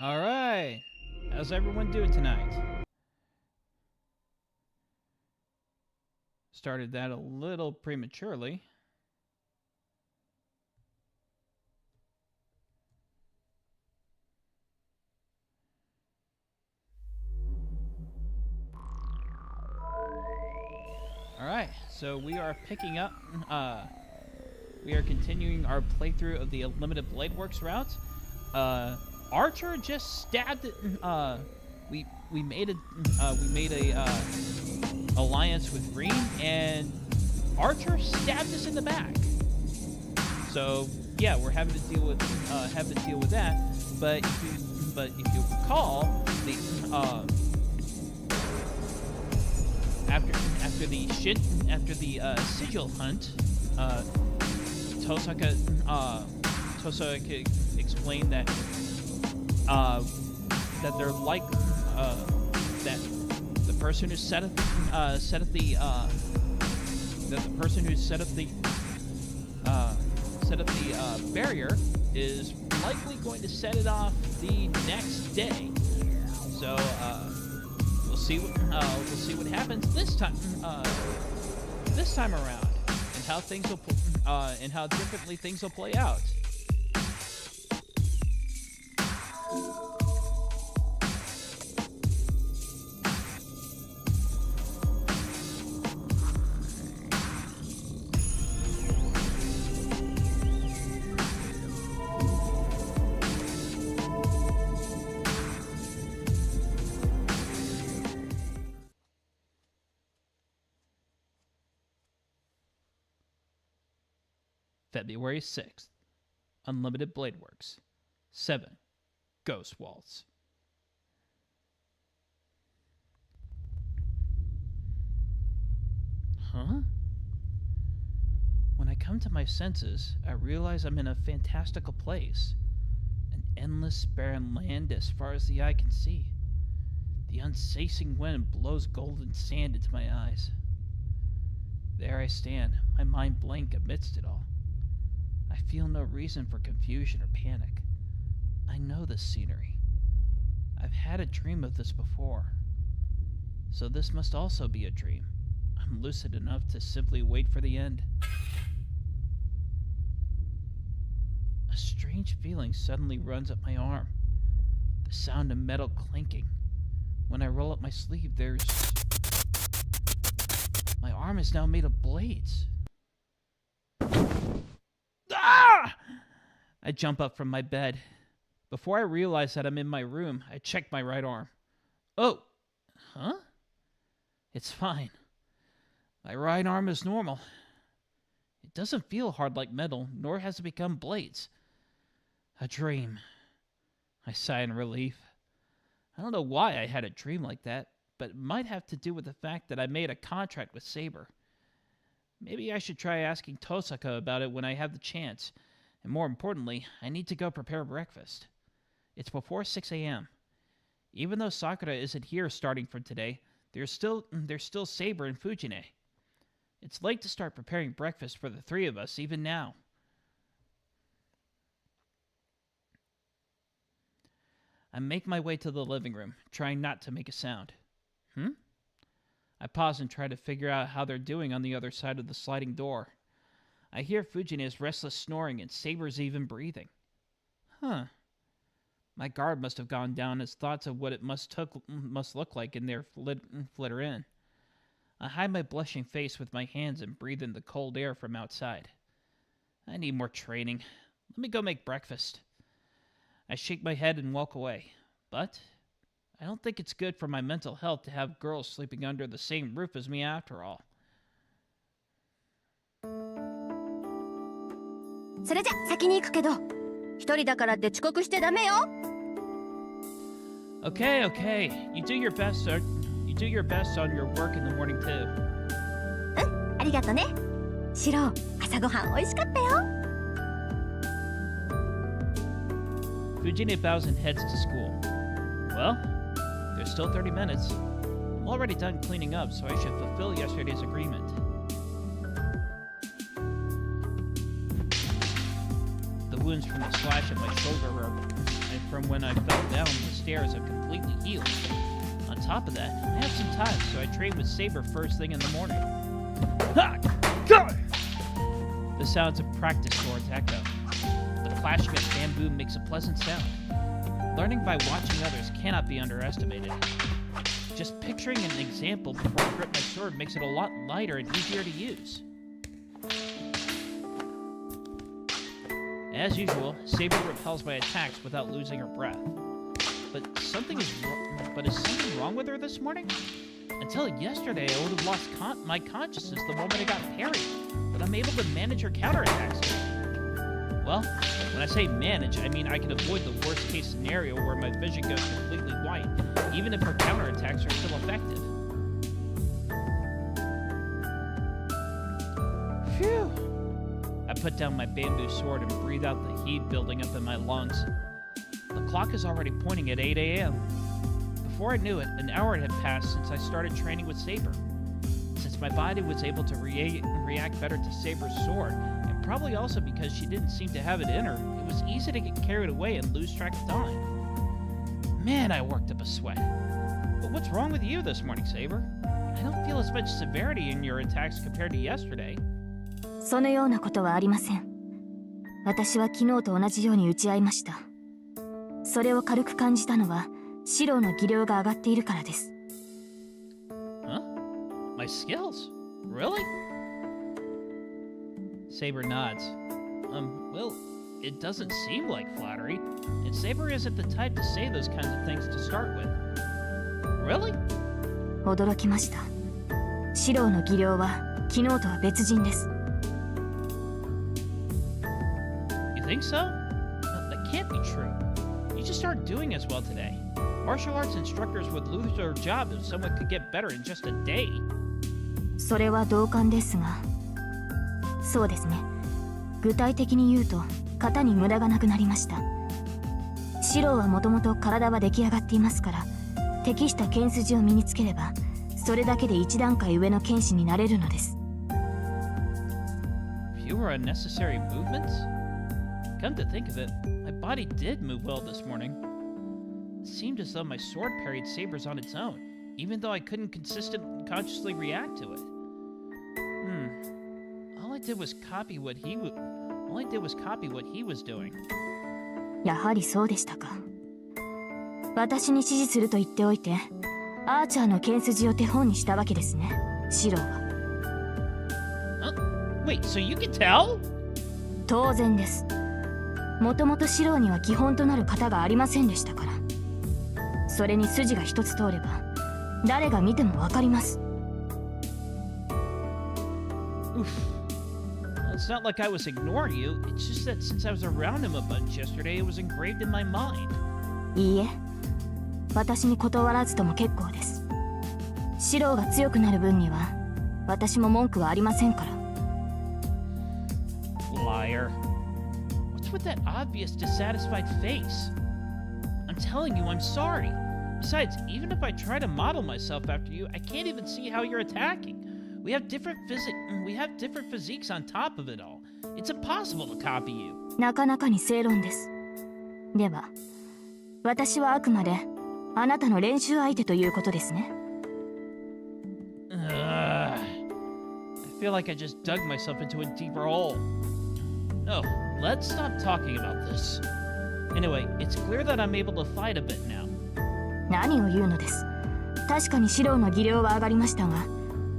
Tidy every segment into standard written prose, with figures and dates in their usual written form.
All right. How's everyone doing tonight? Started that a little prematurely. All right. So we are picking up. We are continuing our playthrough of the Unlimited Blade Works route. Archer just stabbed it. We made a alliance with Reem, and Archer stabbed us in the back. So yeah, we're having to deal with that. But if you recall, after the sigil hunt, Tosaka explained that they're like that the person who set up the barrier is likely going to set it off the next day. So we'll see what happens this time around, and how things will and how differently things will play out. February 6th, Unlimited Blade Works. 7. Ghost Waltz. Huh? When I come to my senses, I realize I'm in a fantastical place. An endless, barren land as far as the eye can see. The unceasing wind blows golden sand into my eyes. There I stand, my mind blank amidst it all. I feel no reason for confusion or panic. I know this scenery. I've had a dream of this before. So this must also be a dream. I'm lucid enough to simply wait for the end. A strange feeling suddenly runs up my arm. The sound of metal clinking. When I roll up my sleeve, my arm is now made of blades. Ah! I jump up from my bed. Before I realize that I'm in my room, I check my right arm. Oh! Huh? It's fine. My right arm is normal. It doesn't feel hard like metal, nor has it become blades. A dream. I sigh in relief. I don't know why I had a dream like that, but it might have to do with the fact that I made a contract with Saber. Maybe I should try asking Tosaka about it when I have the chance. And more importantly, I need to go prepare breakfast. It's before 6 a.m. Even though Sakura isn't here starting from today, there's still Saber and Fujine. It's late to start preparing breakfast for the three of us, even now. I make my way to the living room, trying not to make a sound. I pause and try to figure out how they're doing on the other side of the sliding door. I hear Fujine's restless snoring and Saber's even breathing. Huh. My guard must have gone down as thoughts of what it must look like in there flitter in. I hide my blushing face with my hands and breathe in the cold air from outside. I need more training. Let me go make breakfast. I shake my head and walk away. But I don't think it's good for my mental health to have girls sleeping under the same roof as me after all. それじゃ先に行くけど、一人だからって遅刻してダメよ。Okay, okay. You do your best, sir. You do your best on your work in the morning too. ありがとね。シロ、朝ごはん美味しかったよ。Fujine bows and heads to school. Well, there's still 30 minutes. I'm already done cleaning up, so I should fulfill yesterday's agreement. The wounds from the slash at my shoulder are from when I fell down the stairs have completely healed. On top of that, I have some time, so I train with Saber first thing in the morning. Ha! Go! The sounds of practice swords echo. The clashing of bamboo makes a pleasant sound. Learning by watching others cannot be underestimated. Just picturing an example before I grip my sword makes it a lot lighter and easier to use. As usual, Saber repels my attacks without losing her breath. But is something wrong with her this morning? Until yesterday, I would have lost my consciousness the moment I got parried, but I'm able to manage her counterattacks. Well, when I say manage, I mean I can avoid the worst-case scenario where my vision goes completely white, even if her counterattacks are still effective. Phew! I put down my bamboo sword and breathe out the heat building up in my lungs. The clock is already pointing at 8 a.m. Before I knew it, an hour had passed since I started training with Saber. Since my body was able to react better to Saber's sword, and probably also because she didn't seem to have it in her, it was easy to get carried away and lose track of time. Man, I worked up a sweat. But what's wrong with you this morning, Saber? I don't feel as much severity in your attacks compared to yesterday. そのようなことはありません。私は昨日と同じように打ち合いました。それを軽く感じたのは、シローの技量が上がっているからです。Huh? My skills? Really? Saber nods. Well, it doesn't seem like flattery, and Saber isn't the type to say those kinds of things to start with. Really? 驚きました。シローの技量は昨日とは別人です。You think so? That can't be true. You just aren't doing as well today. Martial arts instructors would lose their job if someone could get better in just a day. それは同感ですが、そうですね。具体的に言うと、型に無駄がなくなりました。シローはもともと体は出来上がっていますから、適した剣筋を身につければ、それだけで一段階上の剣士になれるのです。Fewer unnecessary movements? Come to think of it, my body did move well this morning. It seemed as though my sword parried Saber's on its own, even though I couldn't consciously react to it. All I did was copy what he was doing. やはりそうでしたか。私に指示すると言っておいて、アーチャーの剣筋を手本にしたわけですね、シローは。Wait, so you can tell? 当然です。もともとシローには基本となる型がありませんでしたから。それに筋が一つ通れば、誰が見てもわかります。Oof. Well, it's not like I was ignoring you. It's just that since I was around him a bunch yesterday, it was engraved in my mind. いいえ、私に断らずとも結構です。シローが強くなる分には、私も文句はありませんから。Liar. What's with that obvious dissatisfied face? I'm telling you, I'm sorry. Besides, even if I try to model myself after you, I can't even see how you're attacking. We have different physiques on top of it all. It's impossible to copy you. なかなかに正論です。では、私はあくまであなたの練習相手ということですね。I feel like I just dug myself into a deeper hole. No, let's stop talking about this. Anyway, it's clear that I'm able to fight a bit now. 何を言うのです。確かにシローの技量は上がりましたが、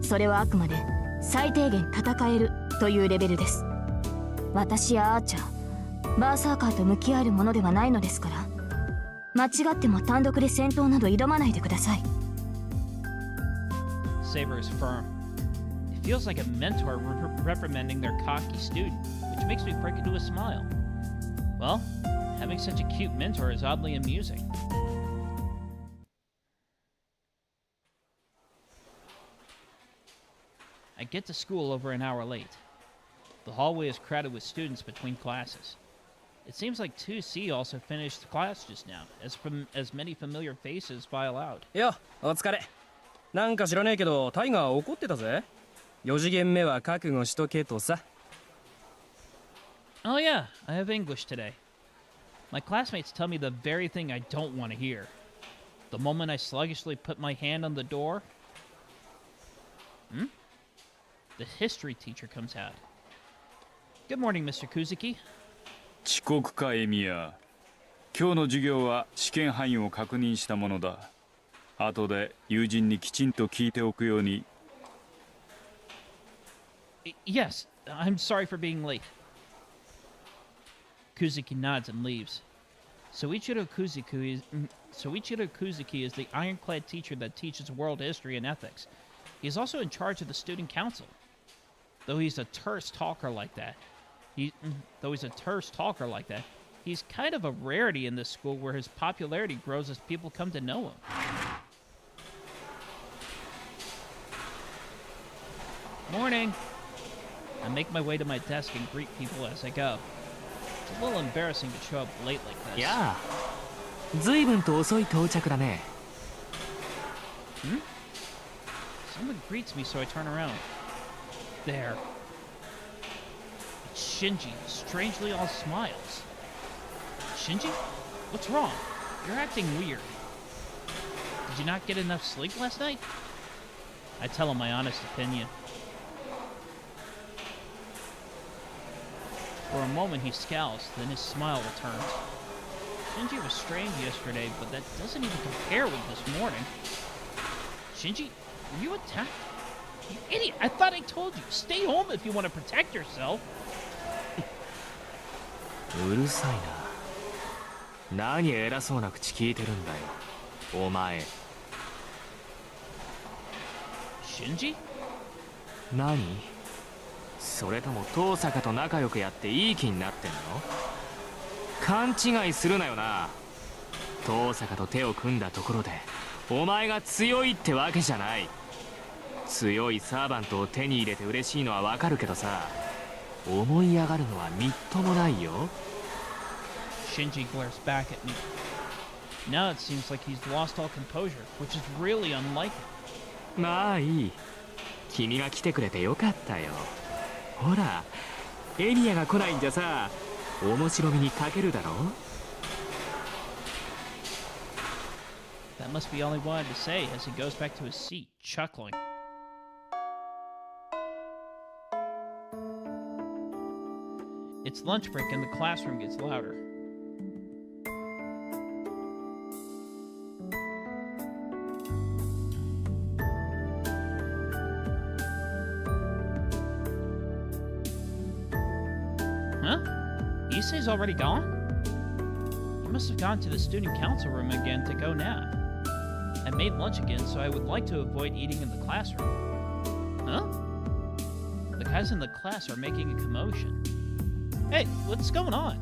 それはあくまで最低限戦えるというレベルです。私やアーチャー、バーサーカーと向き合えるものではないのですから、間違っても単独で戦闘など挑まないでください。Saber is firm. It feels like a mentor reprimanding their cocky student, which makes me break into a smile. Well, having such a cute mentor is oddly amusing. I get to school over an hour late. The hallway is crowded with students between classes. It seems like 2C also finished class just now, as many familiar faces file out. いや、お疲れ。なんか知らねえけど、タイガー怒ってたぜ。4次元目は覚悟しとけとさ。Oh yeah, I have English today. My classmates tell me the very thing I don't want to hear. The moment I sluggishly put my hand on the door... The history teacher comes out. Good morning, Mr. Kuzuki. 遅刻かエミヤ。今日の授業は試験範囲を確認したものだ。後で友人にきちんと聞いておくように。Yes, I'm sorry for being late. Kuzuki nods and leaves. Soichiro Kuzuki is the ironclad teacher that teaches world history and ethics. He is also in charge of the student council. Though he's a terse talker like that, he's kind of a rarity in this school where his popularity grows as people come to know him. Morning. I make my way to my desk and greet people as I go. It's a little embarrassing to show up late like this. やあ、随分と遅い到着だね。Someone greets me, so I turn around. There. It's Shinji, strangely all smiles. Shinji? What's wrong? You're acting weird. Did you not get enough sleep last night? I tell him my honest opinion. For a moment he scowls, then his smile returns. Shinji was strange yesterday, but that doesn't even compare with this morning. Shinji, were you attacked? You idiot! I thought I told you! Stay home if you want to protect yourself! うるさいな。何偉そうな口聞いてるんだよ、お前。Shinji? 何？それとも遠坂と仲良くやっていい気になってんの？勘違いするなよな。遠坂と手を組んだところでお前が強いってわけじゃない。強いサーバントを手に入れて嬉しいのはわかるけどさ、思い上がるのはみっともないよ。Shinji glares back at me. Now it seems like he's lost all composure, which is really unlike him. まあいい。君が来てくれてよかったよ。ほら、エリアが来ないんじゃさ、面白みに欠けるだろ。That must be all he wanted to say as he goes back to his seat, chuckling. It's lunch break and the classroom gets louder. Huh? Issei's already gone? He must have gone to the student council room again to go nap. I made lunch again, so I would like to avoid eating in the classroom. Huh? The guys in the class are making a commotion. Hey, what's going on?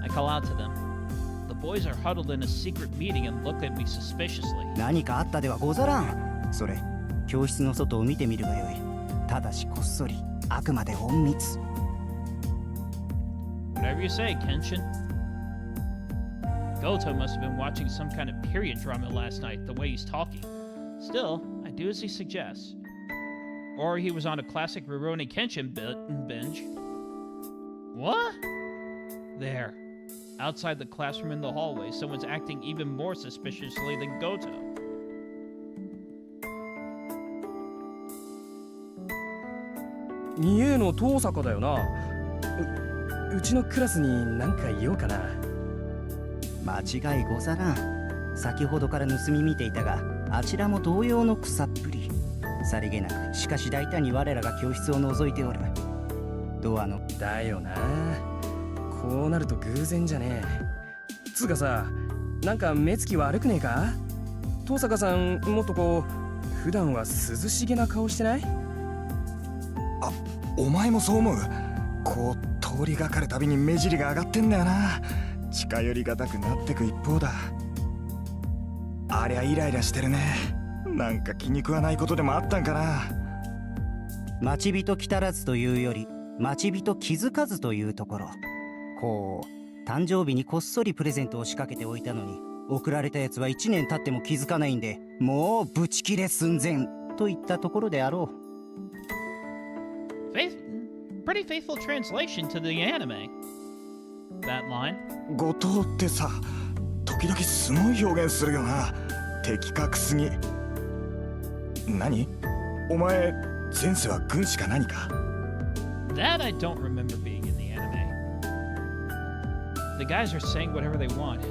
I call out to them. The boys are huddled in a secret meeting and look at me suspiciously. 何かあったではござらん。それ、教室の外を見てみるがよい。ただしこっそり、あくまで隠密。Whatever you say, Kenshin. Goto must have been watching some kind of period drama last night, the way he's talking. Still, I do as he suggests. Or he was on a classic Rurouni Kenshin binge. What? There. Outside the classroom in the hallway, someone's acting even more suspiciously than Goto. 二 A の遠坂だよな。うちのクラスに何か言おうかな。間違いござらん。先ほどから盗み見ていたが、あちらも同様の草っぷり。さりげなく、しかし大胆に我らが教室を覗いておる。ドアのだよな。こうなると偶然じゃねえ。つうかさ、なんか目つき悪くねえか？遠坂さん、もっとこう普段は涼しげな顔してない？あ、お前もそう思う？こう通りがかるたびに目尻が上がってんだよな。近寄りがたくなってく一方だ。ありゃイライラしてるね。なんか気に食わないことでもあったんかな。待ち人来たらずというより、待ち人気づかずというところ。こう誕生日にこっそりプレゼントを仕掛けておいたのに、送られたやつは1年経っても気づかないんで、もうブチ切れ寸前といったところであろう。Pretty faithful translation to the anime. That line? 後藤ってさ、時々すごい表現するよな。的確すぎ。何？お前前世は軍師か何か？ That I don't remember being in the anime. The guys are saying whatever they want.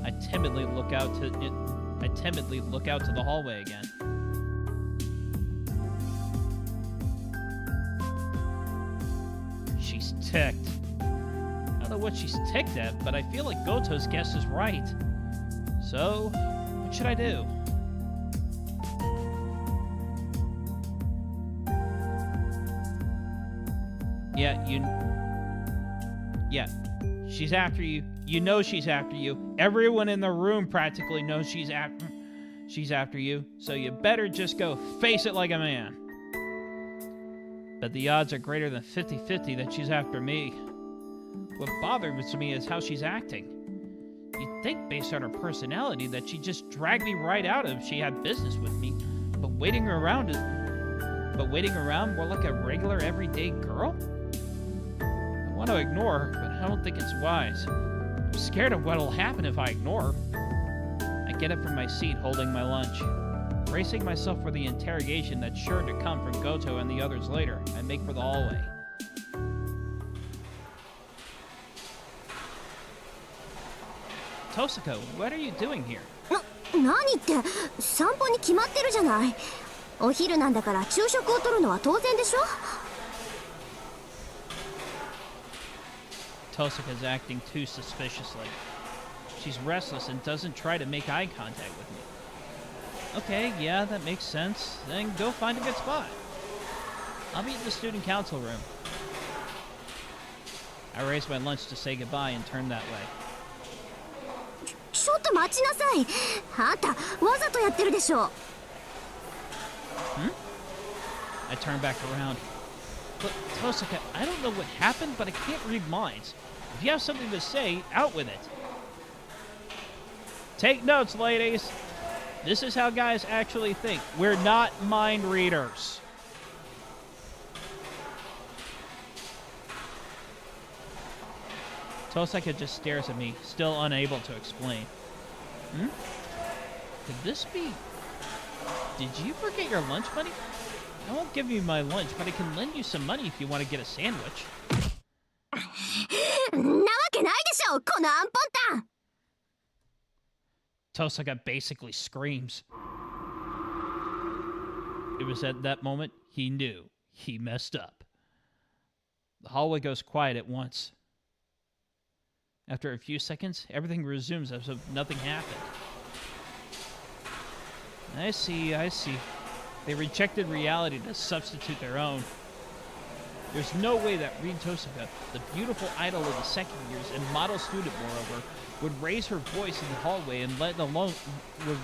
I timidly look out to the hallway again. She's ticked. I don't know what she's ticked at, but I feel like Goto's guess is right. So, what should I do? Yeah, she's after you. You know she's after you. Everyone in the room practically knows she's after you. So you better just go face it like a man. But the odds are greater than 50-50 that she's after me. What bothers me is how she's acting. You'd think based on her personality that she'd just drag me right out if she had business with me. But waiting around more like a regular everyday girl? I want to ignore her, but I don't think it's wise. I'm scared of what'll happen if I ignore her. I get up from my seat holding my lunch. Bracing myself for the interrogation that's sure to come from Goto and the others later, I make for the hallway. Tosako, what are you doing here? 何って散歩に決まってるじゃない。お昼なんだから昼食をとるのは当然でしょ。Tosaka's acting too suspiciously. She's restless and doesn't try to make eye contact with me. Okay, yeah, that makes sense. Then go find a good spot. I'll be in the student council room. I raise my lunch to say goodbye and turn that way. ちょっと待ちなさい。あんたわざとやってるでしょ。I turn back around. But Tosaka, I don't know what happened, but I can't read minds. If you have something to say, out with it. Take notes, ladies. This is how guys actually think. We're not mind readers. Tosaka just stares at me, still unable to explain. Could this be... Did you forget your lunch money? I won't give you my lunch, but I can lend you some money if you want to get a sandwich. なわけないでしょ、このアンポンタン。Tosaka basically screams. It was at that moment he knew he messed up. The hallway goes quiet at once. After a few seconds, everything resumes as if nothing happened. I see. They rejected reality to substitute their own. There's no way that Rin Tosaka, the beautiful idol of the second years and model student moreover, would raise her voice in the hallway and let alone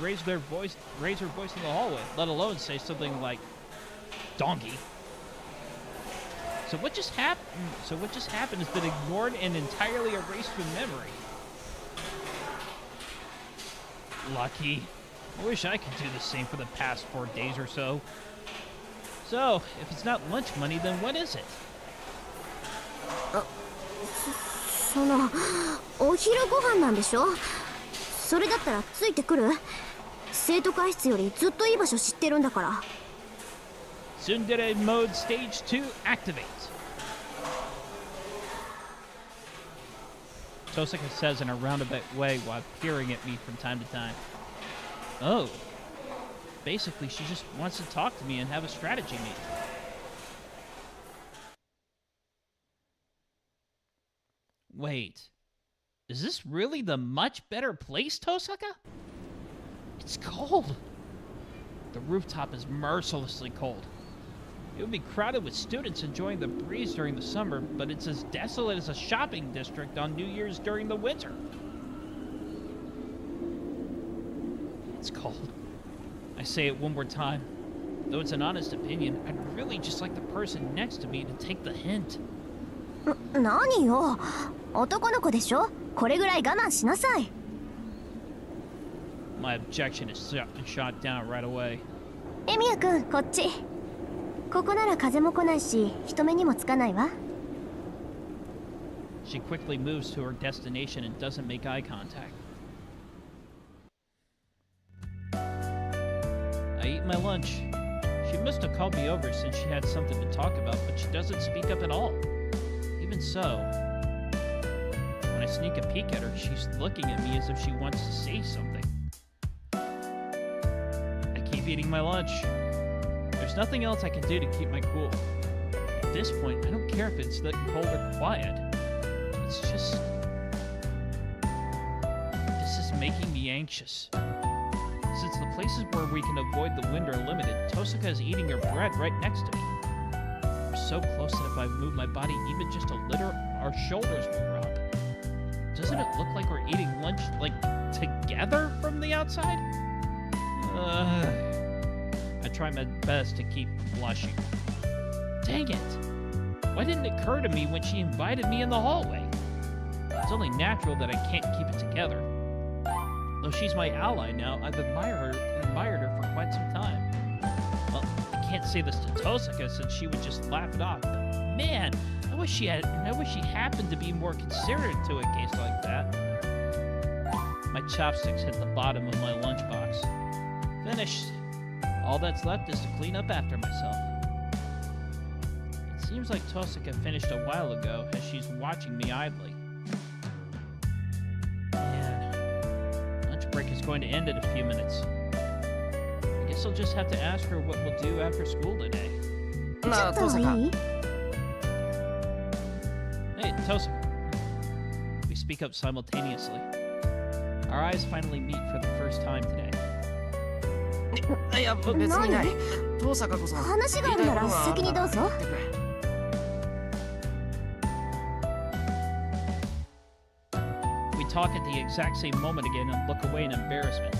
raise her voice in the hallway, let alone say something like donkey. So what just happened has been ignored and entirely erased from memory. Lucky. I wish I could do the same for the past 4 days or so. So, if it's not lunch money, then what is it? そのお昼ご飯なんでしょ。それだったらついてくる。生徒会室よりずっといい場所知ってるんだから。Tsundere mode stage 2 activate. Tosaka says in a roundabout way while peering at me from time to time. Oh. Basically, she just wants to talk to me and have a strategy meeting. Wait. Is this really the much better place, Tosaka? It's cold. The rooftop is mercilessly cold. It would be crowded with students enjoying the breeze during the summer, but it's as desolate as a shopping district on New Year's during the winter. It's cold. I say it one more time. Though it's an honest opinion, I'd really just like the person next to me to take the hint. 何よ、男の子でしょ。これぐらい我慢しなさい。My objection is shot down right away. エミヤ君、こっち。ここなら風も来ないし、人目にもつかないわ。She quickly moves to her destination and doesn't make eye contact. I eat my lunch. She must have called me over since she had something to talk about, but she doesn't speak up at all. Even so, when I sneak a peek at her, she's looking at me as if she wants to say something. I keep eating my lunch. There's nothing else I can do to keep my cool. At this point, I don't care if it's cold or quiet. It's just... this is making me anxious. Since the places where we can avoid the wind are limited, Tosaka is eating her bread right next to me. We're so close that if I move my body even just a little, our shoulders will rub. Doesn't it look like we're eating lunch, like, together from the outside? I try my best to keep blushing. Dang it! Why didn't it occur to me when she invited me in the hallway? It's only natural that I can't keep it together. Though she's my ally now, I've admired her for quite some time. Well, I can't say this to Tosaka since she would just laugh it off, but man, I wish she happened to be more considerate to a case like that. My chopsticks hit the bottom of my lunchbox. Finished. All that's left is to clean up after myself. It seems like Tosaka finished a while ago as she's watching me idly. Break is going to end in a few minutes. I guess I'll just have to ask her what we'll do after school today. Nah, Tosaka. Hey, Tosaka. We speak up simultaneously. Our eyes finally meet for the first time today. いや、別にない。Tosakaこそ。話があるなら先にどうぞ。Talk at the exact same moment again and look away in embarrassment.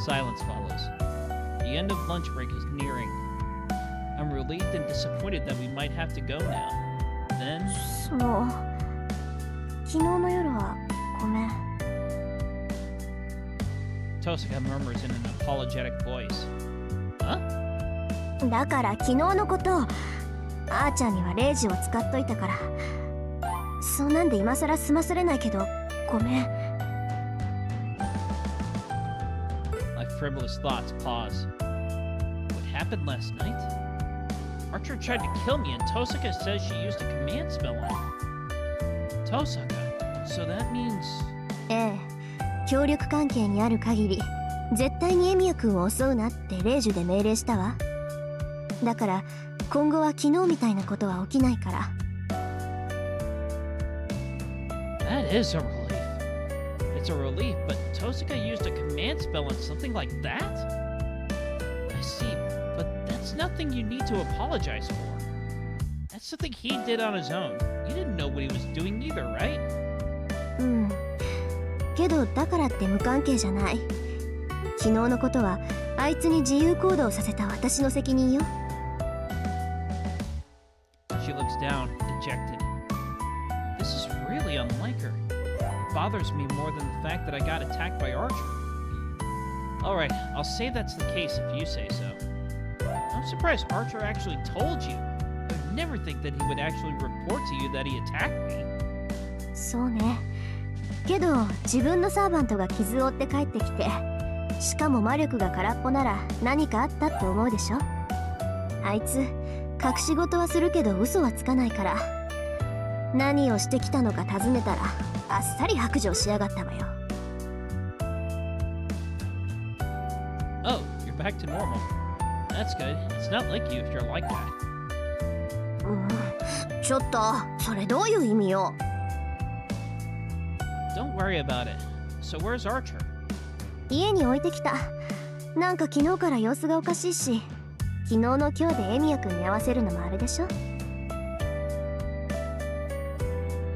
Silence follows. The end of lunch break is nearing. I'm relieved and disappointed that we might have to go now. Then... 昨日の夜はごめん。Tosaka murmurs in an apologetic voice. Huh? だから昨日のこと、あーちゃんには0時を使っといたから。そうなんで今さら済まされないけど、ごめん。My frivolous thoughts pause. What happened last night? Archer tried to kill me and Tosaka says she used a command spell on him. Tosaka? So that means... ええ、協力関係にある限り、絶対にエミヤ君を襲うなってレイジュで命令したわ。だから、今後は昨日みたいなことは起きないから。That is a relief. It's a relief, but Tosaka used a command spell on something like that? I see, but that's nothing you need to apologize for. That's something he did on his own. You didn't know what he was doing either, right? うん。けど、だからって無関係じゃない。昨日のことは、あいつに自由行動させた私の責任よ。She looks down, dejected. This is really unlike her. It bothers me more than the fact that I got attacked by Archer. Alright, I'll say that's the case if you say so. I'm surprised Archer actually told you. I would never think that he would actually report to you that he attacked me. そうね。けど、自分のサーバントが傷を負って帰ってきて、しかも魔力が空っぽなら何かあったって思うでしょ。あいつ、隠し事はするけど嘘はつかないから。何をしてきたのか尋ねたらあっさり白状しやがったわよ。Oh, you're back to normal. That's good. It's not like you if you're like that. ちょっと、それどういう意味よ。Don't worry about it. So where's Archer? 家に置いてきた。なんか昨日から様子がおかしいし、昨日の今日でエミヤ君に合わせるのもあれでしょ。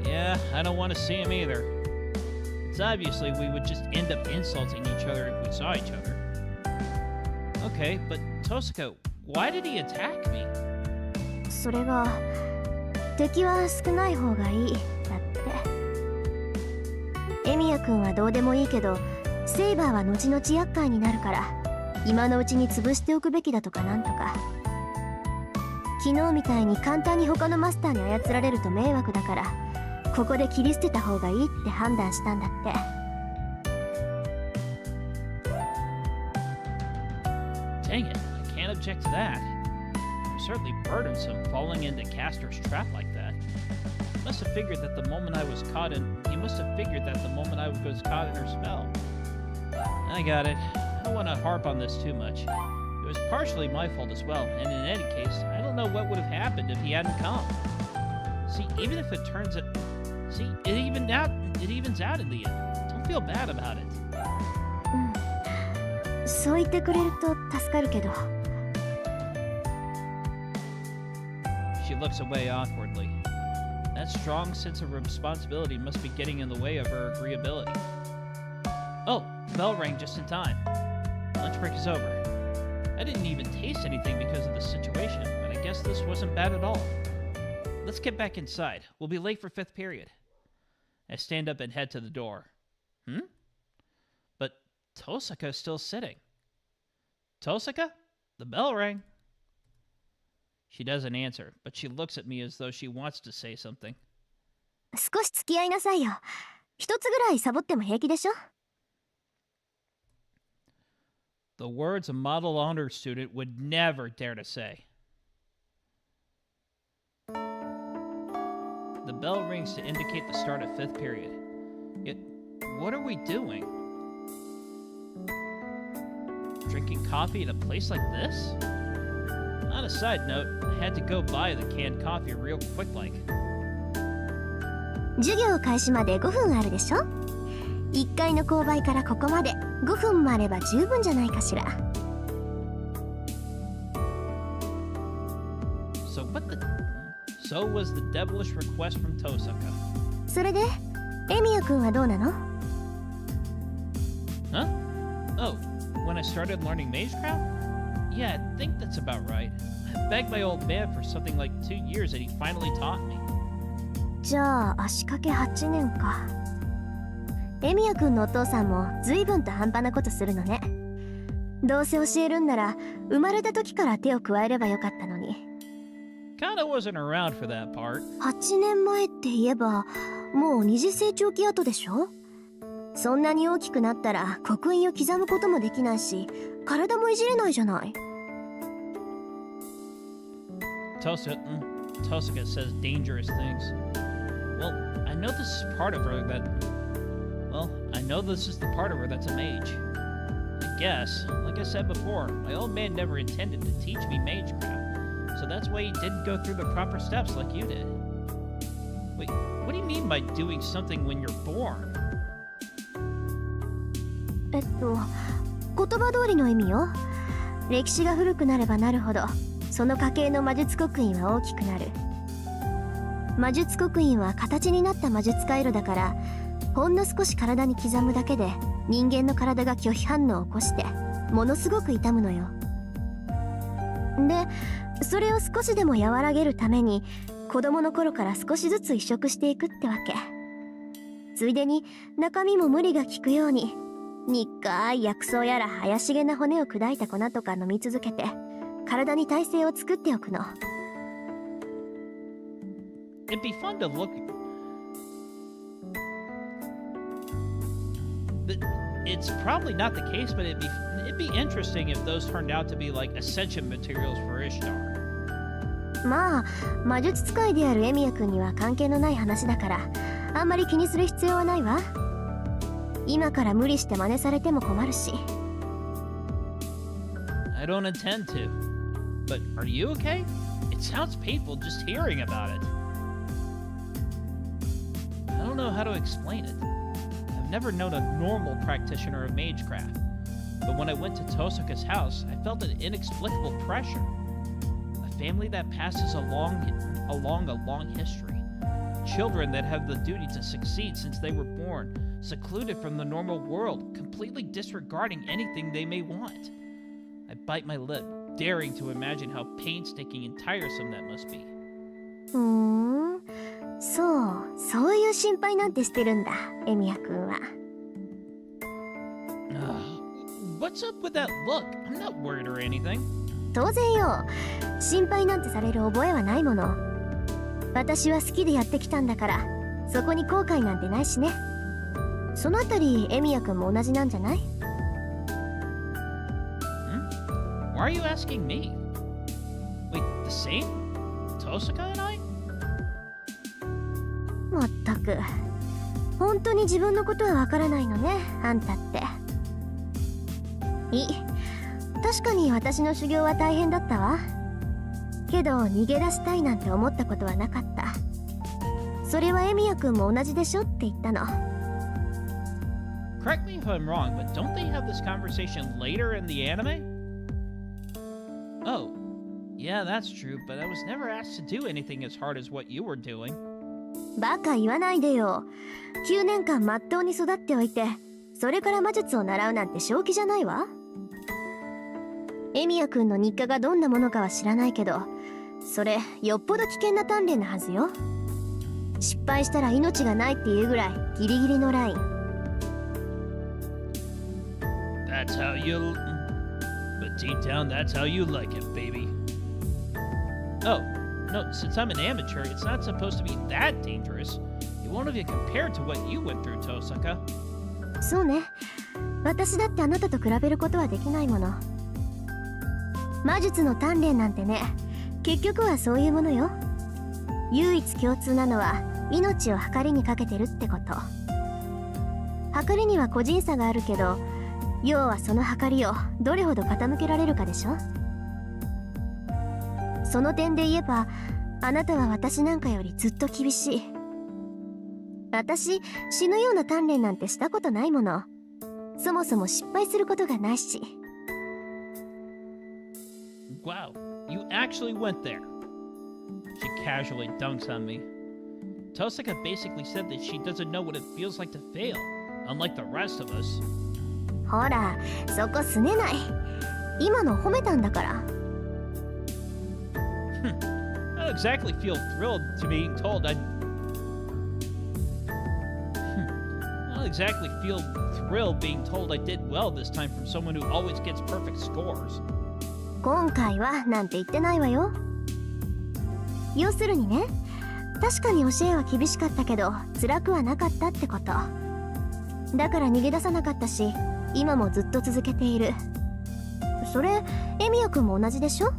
Yeah, I don't want to see him either. It's obviously we would just end up insulting each other if we saw each other. Okay, but Tosaka, why did he attack me? それが、敵は少ない方がいい、だって。エミヤ君はどうでもいいけど、セイバーは後々厄介になるから、今のうちに潰しておくべきだとかなんとか。昨日みたいに簡単に他のマスターに操られると迷惑だから、ここで切り捨てた方がいいって判断したんだって。Dang it, I can't object to that. It's certainly burdensome falling into Castor's trap like that. He must have figured that the moment I was caught in her spell. I got it. I don't want to harp on this too much. It was partially my fault as well, and in any case, I don't know what would have happened if he hadn't come. See, even if it turns out... See, it evens out in the end. Don't feel bad about it. そう言ってくれると助かるけど。She looks away awkwardly. That strong sense of responsibility must be getting in the way of her agreeability. Oh, bell rang just in time. Lunch break is over. I didn't even taste anything because of the situation, but I guess this wasn't bad at all. Let's get back inside. We'll be late for 5th period. I stand up and head to the door. But Tosaka is still sitting. Tosaka? The bell rang. She doesn't answer, but she looks at me as though she wants to say something. 少し付き合いなさいよ。一つぐらいサボっても平気でしょ。The words a model honor student would never dare to say. The bell rings to indicate the start of 5th period. Yet, what are we doing? Drinking coffee in a place like this? On a side note, I had to go buy the canned coffee real quick like. 授業開始まで5分あるでしょ。1階の購買からここまで5分もあれば十分じゃないかしら。So was the devilish request from Tosaka. それで、エミヤ君はどうなの？ Huh? Oh, when I started learning magecraft? Yeah, I think that's about right. I begged my old man for something like 2 years and he finally taught me. じゃあ足掛け8年か。エミヤ君のお父さんも随分と半端なことするのね。どうせ教えるんなら生まれた時から手を加えればよかったのに。Kinda wasn't around for that part. 8年前って言えばもう二次成長期後でしょ。そんなに大きくなったら刻印を刻むこともできないし、体もいじれないじゃない。Tosaka says dangerous things. Well, I know this is part of her that... Well, I know this is the part of her that's a mage. I guess, like I said before, my old man never intended to teach me magecraft, so that's why he didn't go through the proper steps like you did. Wait, what do you mean by doing something when you're born? 言葉通りの意味よ。歴史が古くなればなるほど、その家系の魔術刻印は大きくなる。魔術刻印は形になった魔術回路だから、ほんの少し体に刻むだけで人間の体が拒否反応を起こしてものすごく痛むのよ。で、それを少しでも和らげるために子供の頃から少しずつ移植していくってわけ。ついでに中身も無理が効くように苦い薬草やら怪しげな骨を砕いた粉とか飲み続けて体に耐性を作っておくの。It'd be fun to look... It's probably not the case, but it'd be interesting if those turned out to be like ascension materials for Ishtar. まあ、魔術使いであるエミヤ君には関係のない話だからあんまり気にする必要はないわ。今から無理して真似されても困るし。I don't intend to. But are you okay? It sounds painful just hearing about it. I don't know how to explain it. I've never known a normal practitioner of magecraft. But when I went to Tosaka's house, I felt an inexplicable pressure. A family that passes along a long history. Children that have the duty to succeed since they were born. Secluded from the normal world, completely disregarding anything they may want. I bite my lip, daring to imagine how painstaking and tiresome that must be. そういう心配なんてしてるんだ、エミヤ君は。What's up with that look? I'm not worried or anything. 当然よ。心配なんてされる覚えはないもの。私は好きでやってきたんだから、そこに後悔なんてないしね。そのあたりエミヤくんも同じなんじゃない？ Why are you asking me? Wait, the same? Tosaka and I? まったく、本当に自分のことはわからないのね、あんたって。確かに私の修行は大変だったわ。けど逃げ出したいなんて思ったことはなかった。それはエミヤくんも同じでしょって言ったの。Correct me if I'm wrong, but don't they have this conversation later in the anime? Oh, yeah, that's true, but I was never asked to do anything as hard as what you were doing. バカ言わないでよ。9年間まっとうに育っておいて、それから魔術を習うなんて正気じゃないわ。エミヤくんの日課がどんなものかは知らないけど、それよっぽど危険な鍛錬なはずよ。失敗したら命がないっていうぐらいギリギリのライン。That's how you... But deep down, that's how you like it, baby. Oh, no, since I'm an amateur, it's not supposed to be that dangerous. It won't even compare to what you went through, Tosaka. そうね。私だってあなたと比べることはできないもの。魔術の鍛錬なんてね、結局はそういうものよ。唯一共通なのは命を計りにかけてるってこと。計りには個人差があるけど、要はその計りをどれほど傾けられるかでしょ。その点で言えば、あなたは私なんかよりずっと厳しい。私、死ぬような鍛錬なんてしたことないもの。そもそも失敗することがないし。Wow, you actually went there. She casually dunks on me. Tosaka basically said that she doesn't know what it feels like to fail, unlike the rest of us. ほら、そこすねない。今の褒めたんだから。I don't exactly feel thrilled to being told I don't exactly feel thrilled being told I did well this time from someone who always gets perfect scores. 今回はなんて言ってないわよ。要するにね、確かに教えは厳しかったけど辛くはなかったってこと。だから逃げ出さなかったし、今もずっと続けている。それエミヤくんも同じでしょ。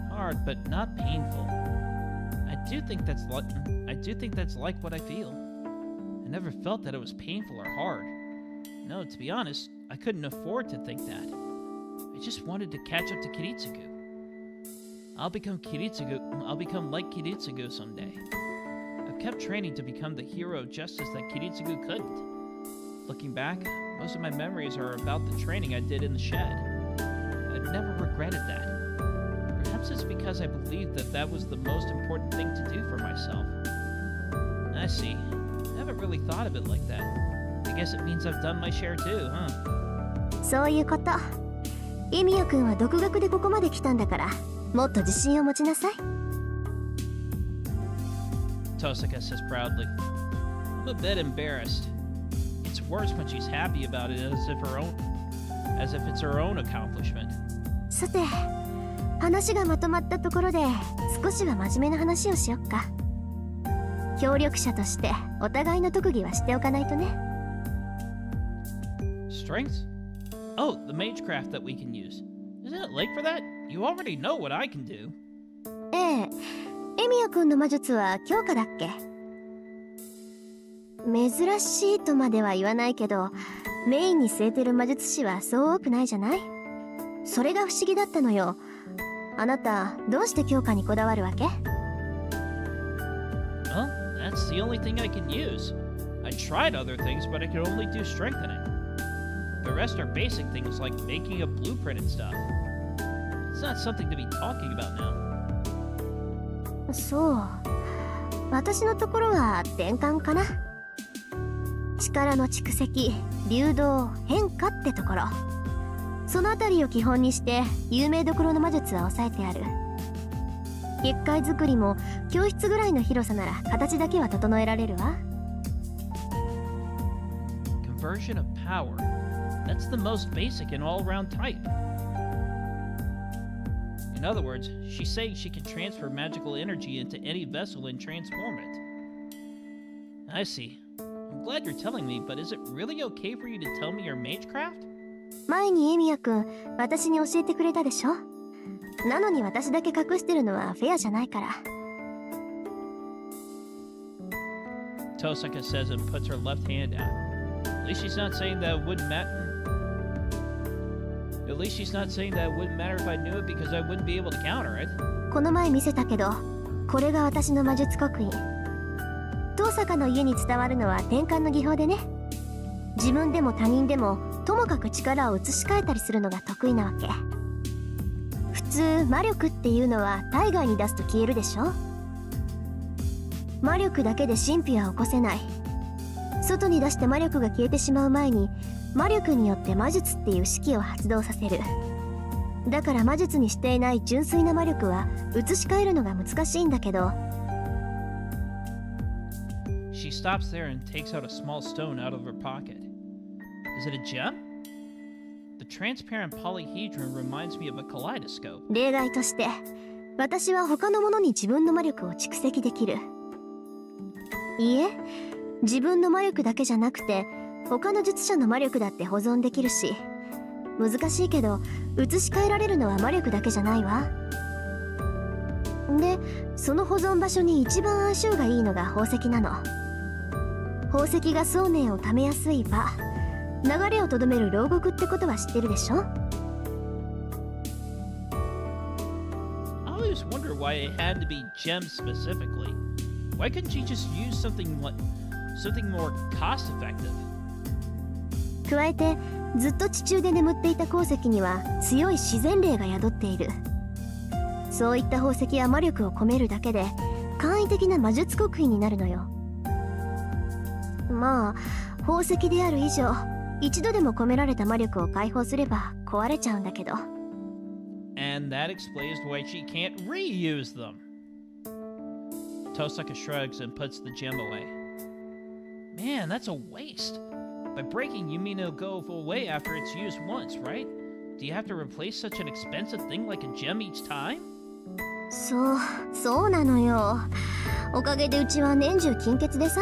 Hard but not painful. I do think that's like what I feel. I never felt that it was painful or hard. No, to be honest, I couldn't afford to think that. I just wanted to catch up to Kiritsugu. I'll become like Kiritsugu someday. I've kept training to become the hero of justice that Kiritsugu couldn't. Looking back, most of my memories are about the training I did in the shed. I've never regretted that. Perhaps it's because I believed that was the most important thing to do for myself. I see. I haven't really thought of it like that. I guess it means I've done my share too, huh? そういうこと。エミヤくんは独学でここまで来たんだから、もっと自信を持ちなさい。Tosaka says proudly. I'm a bit embarrassed. It's worse when she's happy about it as if it's her own accomplishment. さて、話がまとまったところで少しは真面目な話をしよっか。協力者としてお互いの特技は知っておかないとね。Strengths? Oh, the magecraft that we can use. Isn't it late for that? You already know what I can do. ええ、エミヤくんの魔術は強化だっけ？珍しいとまでは言わないけど、メインに据えてる魔術師はそう多くないじゃない？それが不思議だったのよ。あなた、どうして強化にこだわるわけ？ Well, that's the only thing I can use. I tried other things, but I could only do strengthening. The rest are basic things like making a blueprint and stuff. It's not something to be talking about now. そう。私のところは転換かな。力の蓄積、流動、変化ってところ。そのあたりを基本にして有名どころの魔術は抑えてある。結界作りも教室ぐらいの広さなら形だけは整えられるわ。Conversion of power. That's the most basic and all-around type. In other words, she's saying she can transfer magical energy into any vessel and transform it. I see. I'm glad you're telling me, but is it really okay for you to tell me your magecraft? 前にエミヤくん、私に教えてくれたでしょ。なのに私だけ隠してるのはフェアじゃないから。Tosaka says and puts her left hand out. At least she's not saying that it wouldn't matter. At least she's not saying that it wouldn't matter if I knew it because I wouldn't be able to counter it. この前見せたけど、これが私の魔術刻印。遠坂の家に伝わるのは転換の技法でね。自分でも他人でもともかく力を移し替えたりするのが得意なわけ。普通魔力っていうのは体外に出すと消えるでしょ。魔力だけで神秘は起こせない。外に出して魔力が消えてしまう前に魔力によって魔術っていう式を発動させる。だから魔術にしていない純粋な魔力は移し替えるのが難しいんだけど。She stops there and takes out a small stone out of her pocket. Is it a gem? The transparent polyhedron reminds me of a kaleidoscope. 例外として私は他のものに自分の魔力を蓄積できる。いいえ、自分の魔力だけじゃなくて他の術者の魔力だって保存できるし、難しいけど移し替えられるのは魔力だけじゃないわ。で、その保存場所に一番相性がいいのが宝石なの。宝石が想念をためやすい場、流れをとどめる牢獄ってことは知ってるでしょ。I always wonder why it had to be gems specifically. Why couldn't she just use something more cost-effective? 加えてずっと地中で眠っていた鉱石には強い自然霊が宿っている。そういった宝石や魔力を込めるだけで簡易的な魔術刻印になるのよ。まあ宝石である以上、一度でも込められた魔力を解放すれば壊れちゃうんだけど。And that explains why she can't reuse them. Tosaka shrugs and puts the gem away. Man, that's a waste. By breaking, you mean it'll go away after it's used once, right? Do you have to replace such an expensive thing like a gem each time? そうなのよ。おかげでうちは年中金欠でさ。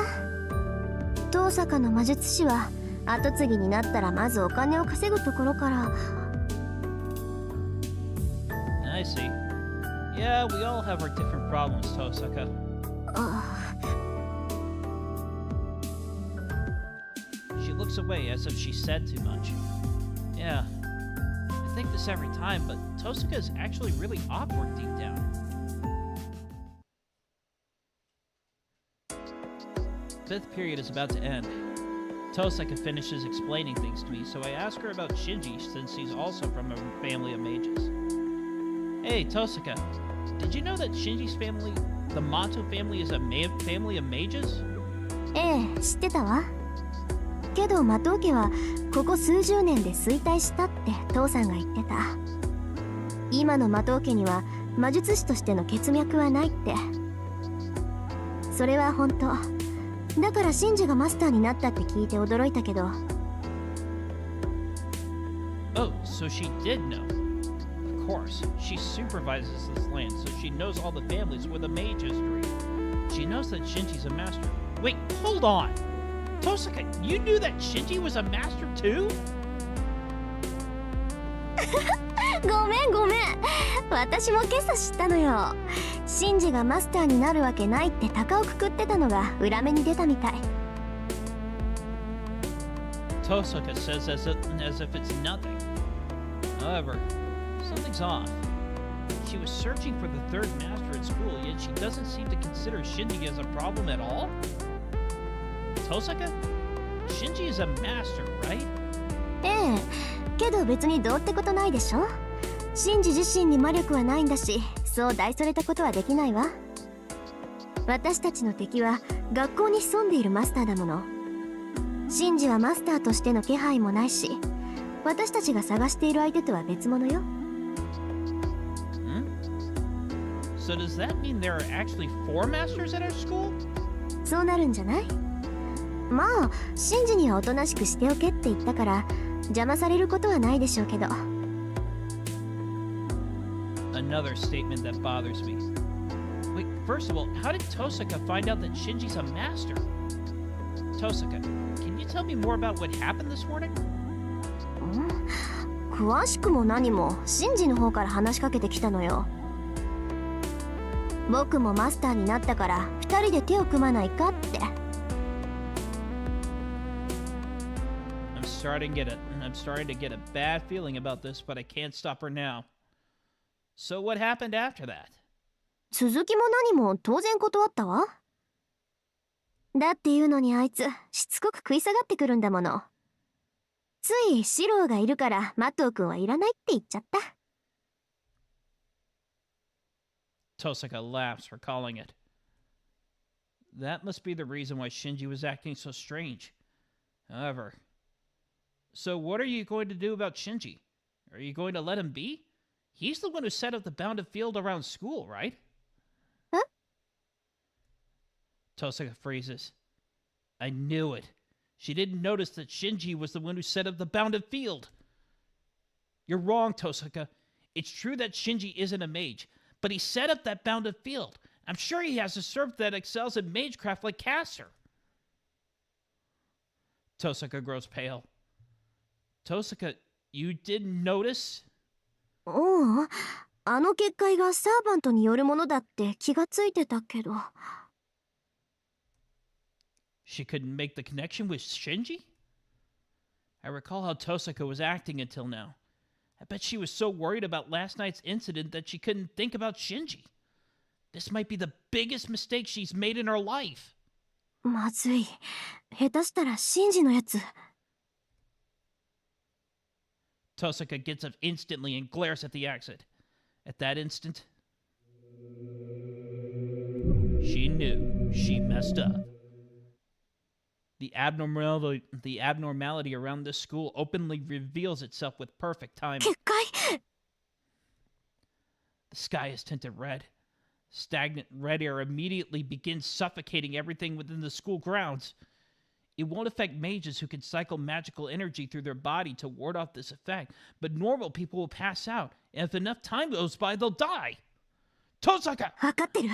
遠坂の魔術師は後継ぎになったらまずお金を稼ぐところから。I see. Yeah, we all have our different problems, Tosaka. She looks away as if she said too much. Yeah, I think this every time, but Tosaka is actually really awkward deep down. Fifth period is about to end. Tosaka finishes explaining things to me, so I ask her about Shinji since he's also from a family of mages. Hey, Tosaka, did you know that Shinji's family, the Mato family, is a family of mages? ええ、知ってたわ。けどマトウ家はここ数十年で衰退したって父さんが言ってた。今のマトウ家には魔術師としての血脈はないって。それは本当。だからシンジがマスターになったって聞いて驚いたけど。Oh, so she did know. Of course, she supervises this land, so she knows all the families with a mage history. She knows that Shinji's a master. Wait, hold on! Tosaka, you knew that Shinji was a master too? ごめんごめん。私も今朝知ったのよ。シンジがマスターになるわけないって鷹をくくってたのが裏目に出たみたい。Tosaka says as if it's nothing. However, something's off. She was searching for the third master at school, yet she doesn't seem to consider Shinji as a problem at all? Tosaka? Shinji is a master, right? ええ、けど別にどうってことないでしょ。シンジ自身に魔力はないんだし、そう大それたことはできないわ。私たちの敵は学校に潜んでいるマスターだもの。シンジはマスターとしての気配もないし、私たちが探している相手とは別物よ。So does that mean there are actually 4 masters at our school? そうなるんじゃない？まあ、シンジにはおとなしくしておけって言ったから、邪魔されることはないでしょうけど。 Another statement that bothers me. Wait, first of all, how did Tosaka find out that Shinji's a master? Tosaka, can you tell me more about what happened this morning? 詳しくも何もシンジの方から話しかけてきたのよ。僕もマスターになったから2人で手を組まないかって。I'm starting to get a bad feeling about this, but I can't stop her now. So what happened after that? 続きも何も当然断ったわ。だっていうのにあいつしつこく食い下がってくるんだもの。ついシローがいるからマトウ君はいらないって言っちゃった。Tosaka laughs, recalling it. That must be the reason why Shinji was acting so strange. However, so what are you going to do about Shinji? Are you going to let him be? He's the one who set up the bounded field around school, right? Huh? Tosaka freezes. I knew it. She didn't notice that Shinji was the one who set up the bounded field. You're wrong, Tosaka. It's true that Shinji isn't a mage, but he set up that bounded field. I'm sure he has a servant that excels in magecraft like Caster. Tosaka grows pale. Tosaka, you didn't notice? おう、あの結界がサーバントによるものだって気がついてたけど。She couldn't make the connection with Shinji? I recall how Tosaka was acting until now. I bet she was so worried about last night's incident that she couldn't think about Shinji. This might be the biggest mistake she's made in her life. まずい。下手したらシンジのやつ。Tosaka gets up instantly and glares at the exit. At that instant, she knew she messed up. The abnormality around this school openly reveals itself with perfect timing. 結界 The sky is tinted red. Stagnant red air immediately begins suffocating everything within the school grounds. It won't affect mages who can cycle magical energy through their body to ward off this effect, but normal people will pass out, and if enough time goes by, they'll die. Tosaka! 分かってる。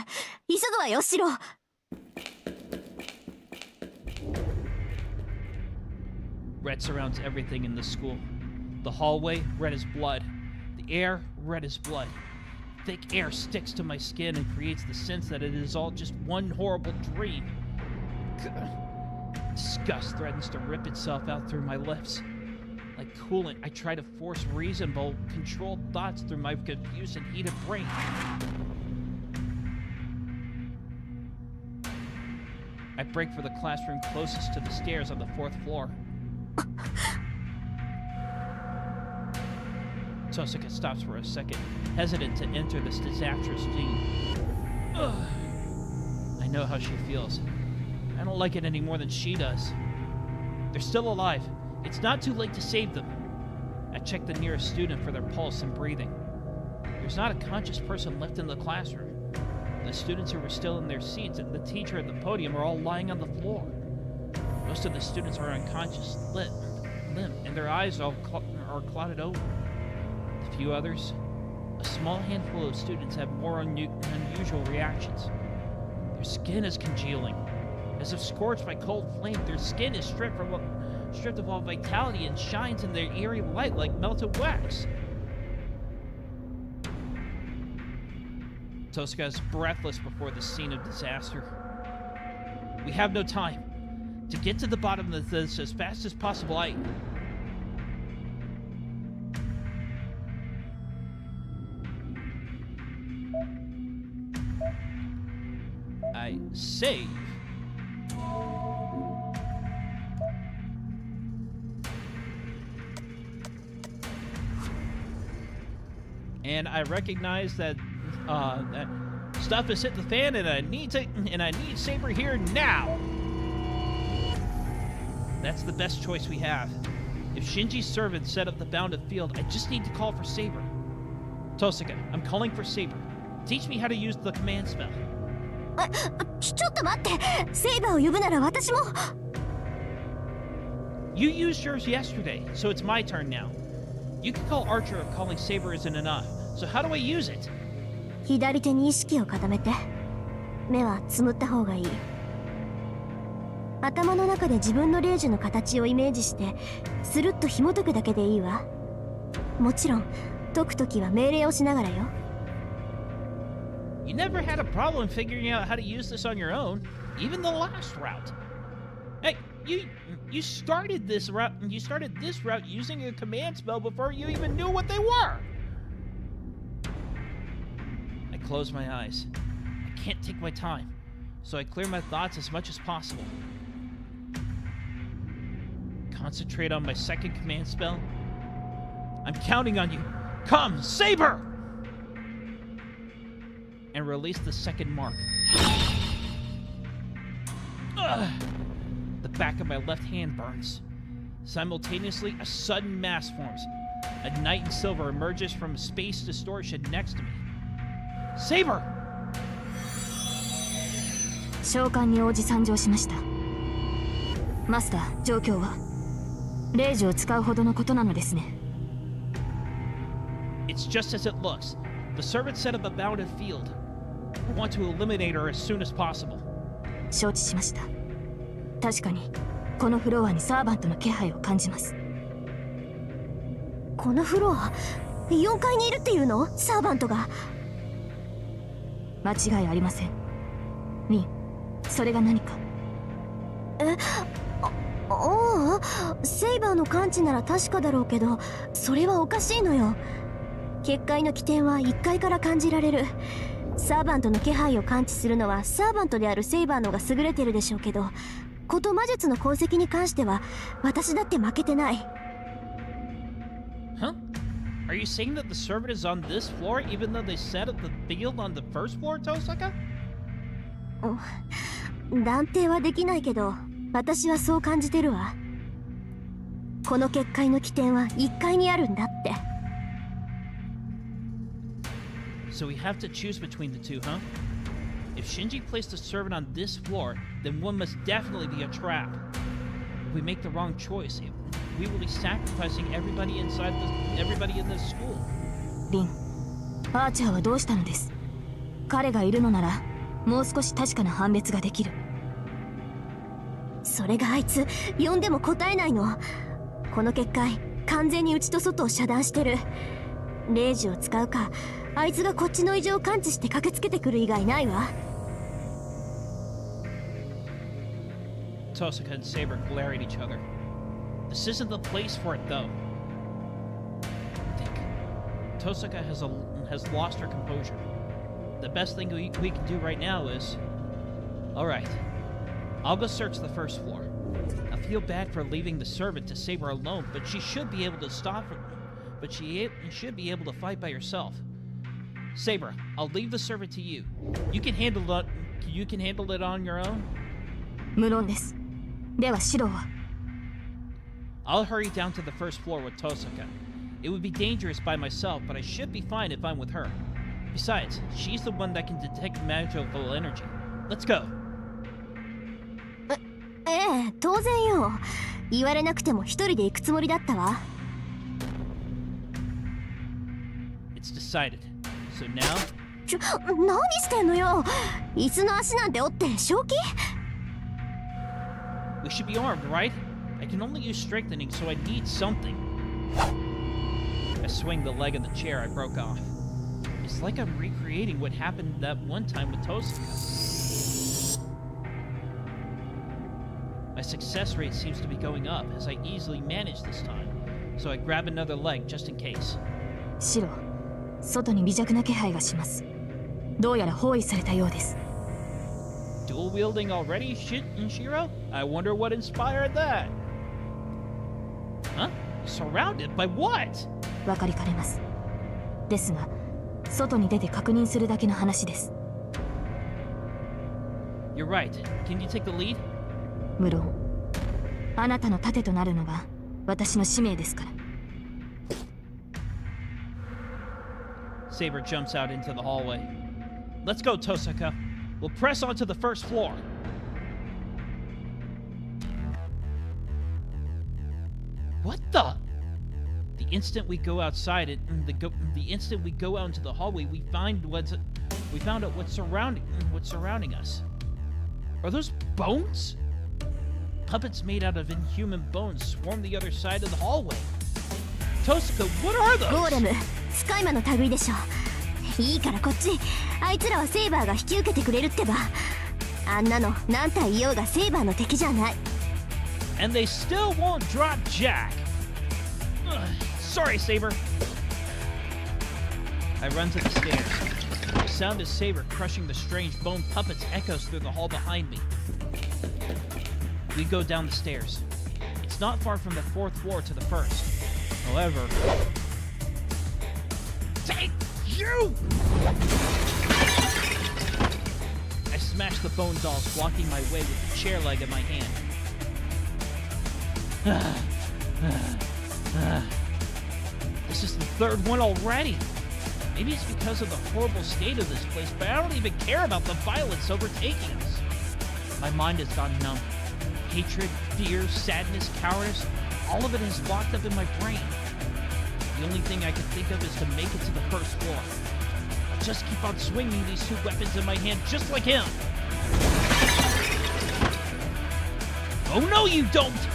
急ぐわよ、シロ。Red surrounds everything in the school. The hallway, red as blood. The air, red as blood. Thick air sticks to my skin and creates the sense that it is all just one horrible dream. Disgust threatens to rip itself out through my lips. Like coolant, I try to force reasonable, controlled thoughts through my confused and heated brain. I break for the classroom closest to the stairs on the 4th floor. Tosaka stops for a second, hesitant to enter this disastrous scene. Ugh. I know how she feels. I don't like it any more than she does. They're still alive. It's not too late to save them. I check the nearest student for their pulse and breathing. There's not a conscious person left in the classroom. The students who were still in their seats and the teacher at the podium are all lying on the floor. Most of the students are unconscious, limp, and their eyes are clouded over. The few others, a small handful of students have more unusual reactions. Their skin is congealing. As if scorched by cold flame, their skin is stripped of all vitality and shines in their eerie light like melted wax. Tosaka is breathless before the scene of disaster. We have no time. To get to the bottom of this as fast as possible, I save. And I recognize that that stuff has hit the fan, and I need Saber here now. That's the best choice we have. If Shinji's servant set up the bounded field, I just need to call for Saber. Tosaka, I'm calling for Saber. Teach me how to use the command spell. ちょっと待って。セイバーを呼ぶなら私も。You used yours yesterday, so it's my turn now. You can call Archer if calling Saber isn't enough. So how do I use it? 左手に意識を固めて。目はつむった方がいい。頭の中で自分の霊樹の形をイメージしてスルッと紐解くだけでいいわ。もちろん解くときは命令をしながらよ。You never had a problem figuring out how to use this on your own, even the last route. Hey, you started this route. You started this route using a command spell before you even knew what they were. I close my eyes. I can't take my time, so I clear my thoughts as much as possible. Concentrate on my second command spell. I'm counting on you. Come, Saber! And release the second mark. Ugh. The back of my left hand burns. Simultaneously, a sudden mass forms. A knight in silver emerges from a space distortion next to me. Saber! 召喚に応じ参上しました。マスター、状況は霊樹を使うほどのことなのですね。It's just as it looks. The servant set up a bounded field. I want to eliminate her as soon as possible. 承知しました。確かにこのフロアにサーバントの気配を感じます。このフロア4階にいるっていうの？サーバントが。間違いありません。リン、それが何か？おお、セイバーの感知なら確かだろうけど、それはおかしいのよ。結界の起点は1階から感じられる。サーバントの気配を感知するのはサーバントであるセイバーのが優れてるでしょうけど、こと魔術の功績に関しては私だって負けてない。Huh? Are you saying that the servant is on this floor even though they set up the field on the first floor, Tosaka? 断定はできないけど、私はそう感じてるわ。この結界の起点は1階にあるんだって。So we have to choose between the two, huh? If Shinji placed a servant on this floor, then one must definitely be a trap. If we make the wrong choice, we will be sacrificing everybody in this school. リン、アーチャーはどうしたのです？彼がいるのなら、もう少し確かな判別ができる。それがあいつ、呼んでも答えないの。この結界、完全に内と外を遮断してる。霊樹を使うか、あいつがこっちの異常を感知して駆けつけてくる以外ないわ。Tosaka and Saber glare at each other. This isn't the place for it, though. I think Tosaka has lost her composure. The best thing we can do right now is... Alright, I'll go search the first floor. I feel bad for leaving the servant to Saber alone, but she should be able to stop her. But she should be able to fight by herself. Saber, I'll leave the servant to you. You can handle it on your own? 無論です。ではシロは？ I'll hurry down to the first floor with Tosaka. It would be dangerous by myself, but I should be fine if I'm with her. Besides, she's the one that can detect magical energy. Let's go. ええ、当然よ。言われなくても一人で行くつもりだったわ。It's decided. So now... 何してんのよ。椅子の足なんて折って正気？ We should be armed, right? I can only use strengthening, so I need something. I swing the leg of the chair I broke off. It's like I'm recreating what happened that one time with Tosaka. My success rate seems to be going up, as I easily manage this time. So I grab another leg just in case. シロ、外に微弱な気配がします。どうやら包囲されたようです。Dual wielding already, Shirou? I wonder what inspired that. Huh? Surrounded by what? わかりかねます。ですが、外に出て確認するだけの話です。You're right. Can you take the lead? 無論、あなたの盾となるのが私の使命ですから。Saber jumps out into the hallway. Let's go, Tosaka. We'll press onto the first floor. What the? The instant we go outside, the instant we go out into the hallway, we found out what's surrounding us. Are those bones? Puppets made out of inhuman bones swarm the other side of the hallway. Tosaka, what are ゴーレ those? ムスカイマの類でしょ。いいからこっち。あいつらはセイバーが引き受けてくれるってば。あんなの何体いようがセイバーの敵じゃない。 And they still won't drop Jack. Ugh, sorry, Saber. I run to the stairs. The sound of Saber crushing the strange bone puppets echoes through the hall behind me. We go down the stairs. It's not far from the 4th floor to the 1st. However... Take you! I smash the bone dolls, blocking my way with the chair leg in my hand. This is the 3rd one already. Maybe it's because of the horrible state of this place, but I don't even care about the violence overtaking us. My mind has gone numb. Hatred, fear, sadness, cowardice, all of it is locked up in my brain. The only thing I can think of is to make it to the 1st floor. I'll just keep on swinging these 2 weapons in my hand just like him. Oh no, you don't!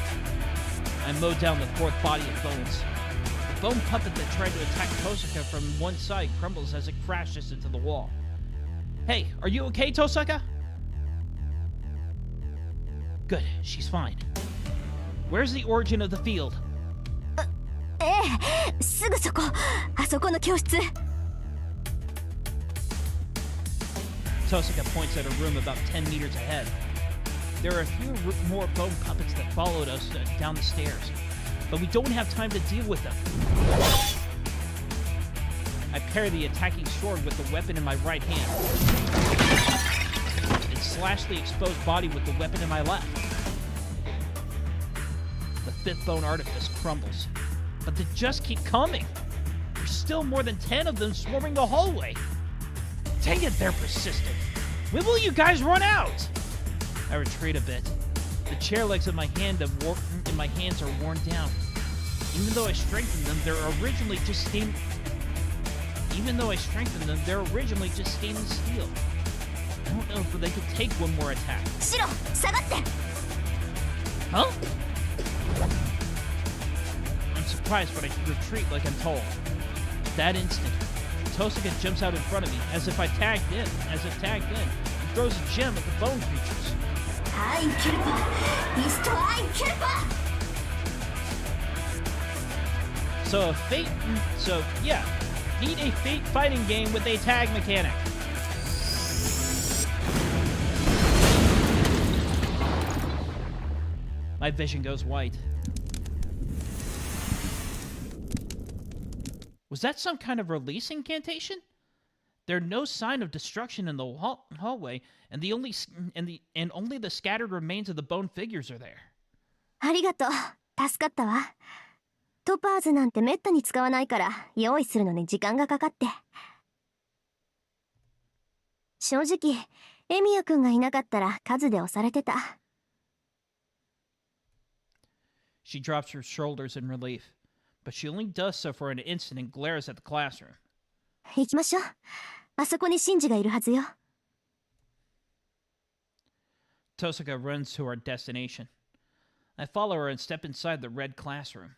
I mow down the 4th body of bones. The bone puppet that tried to attack Tosaka from one side crumbles as it crashes into the wall. Hey, are you okay, Tosaka? Good, she's fine. Where's the origin of the field? ええ、すぐそこ。あそこの教室。 Tosaka points at a room about 10 meters ahead. There are a few more bone puppets that followed us down the stairs, but we don't have time to deal with them. I pair the attacking sword with the weapon in my right hand and slash the exposed body with the weapon in my left. The 5th bone artifice crumbles, but they just keep coming. There's still more than 10 of them swarming the hallway. Dang it, they're persistent. When will you guys run out? I retreat a bit. The chair legs in my hands are worn down. Even though I strengthened them, they're originally just stainless steel. I don't know if they could take one more attack. シロ、下がって。 Huh? I'm surprised, but I retreat like I'm told. At that instant, Tosaka jumps out in front of me as if tagged in, and throws a gem at the bone creatures. Need a fate fighting game with a tag mechanic. My vision goes white. Was that some kind of release incantation? There's no sign of destruction in the hallway, and only the scattered remains of the bone figures are there. ありがとう。助かったわ。トパーズなんてめったに使わないから用意するのに時間がかかって。正直、エミヤくんがいなかったら数で押されてた。She drops her shoulders in relief, but she only does so for an instant and glares at the classroom. 行きましょう。あそこにシンジがいるはずよ。Tosaka runs to our destination. I follow her and step inside the red classroom.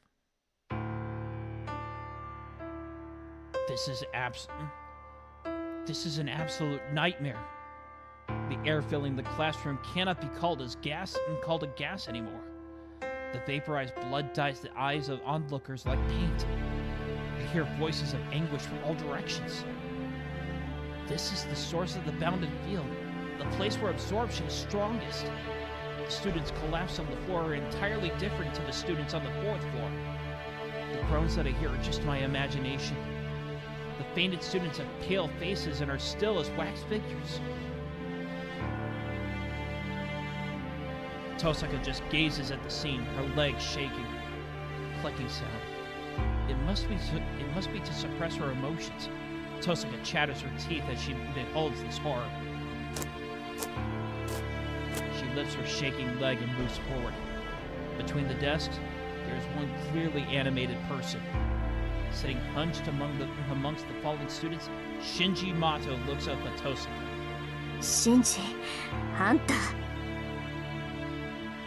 This is an absolute nightmare. The air filling the classroom cannot be called a gas anymore. The vaporized blood dyes the eyes of onlookers like paint. I hear voices of anguish from all directions. This is the source of the bounded field, the place where absorption is strongest. The students collapsed on the floor are entirely different to the students on the 4th floor. The groans that I hear are just my imagination. The fainted students have pale faces and are still as wax figures. Tosaka just gazes at the scene, her legs shaking. Clicking sound. It must be to suppress her emotions. Tosaka chatters her teeth as she beholds this horror. She lifts her shaking leg and moves forward. Between the desks, there's one clearly animated person. Sitting hunched amongst the fallen students, Shinji Mato looks up at Tosaka. シンジ、あんた。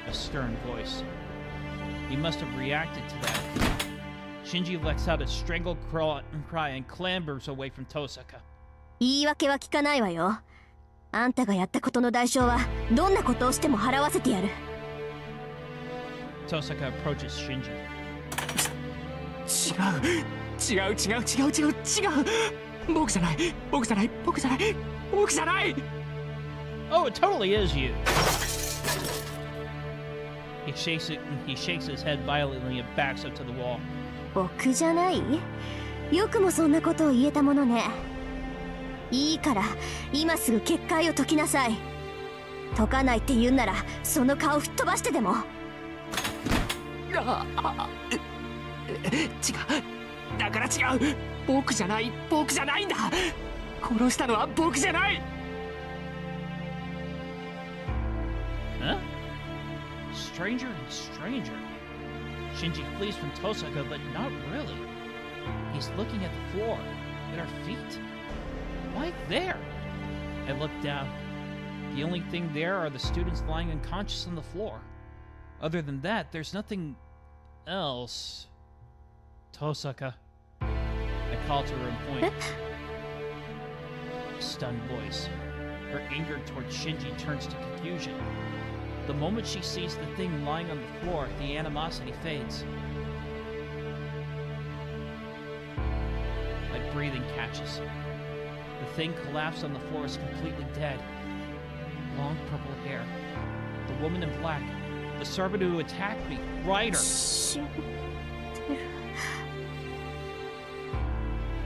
A stern voice. He must have reacted to that. Shinji lets out a strangled cry and clambers away from Tosaka. 言い訳は聞かないわよ。あんたがやったことの代償はどんなことをしても払わせてやる。Tosaka approaches Shinji. 違う。僕じゃない。Oh, it totally is you. He shakes his head violently and backs up to the wall. 僕じゃない？よくもそんなことを言えたものね。いいから今すぐ結界を解きなさい。解かないって言うんならその顔吹っ飛ばしてでも。違う。だから違う。僕じゃないんだ。殺したのは僕じゃない。Huh? Stranger and stranger. Shinji flees from Tosaka, but not really. He's looking at the floor, at our feet. Why there? I look down. The only thing there are the students lying unconscious on the floor. Other than that, there's nothing else. Tosaka. I call to her and point. A stunned voice. Her anger towards Shinji turns to confusion. The moment she sees the thing lying on the floor, the animosity fades. My breathing catches. The thing collapsed on the floor is completely dead. Long purple hair. The woman in black. The servant who attacked me. Ryder.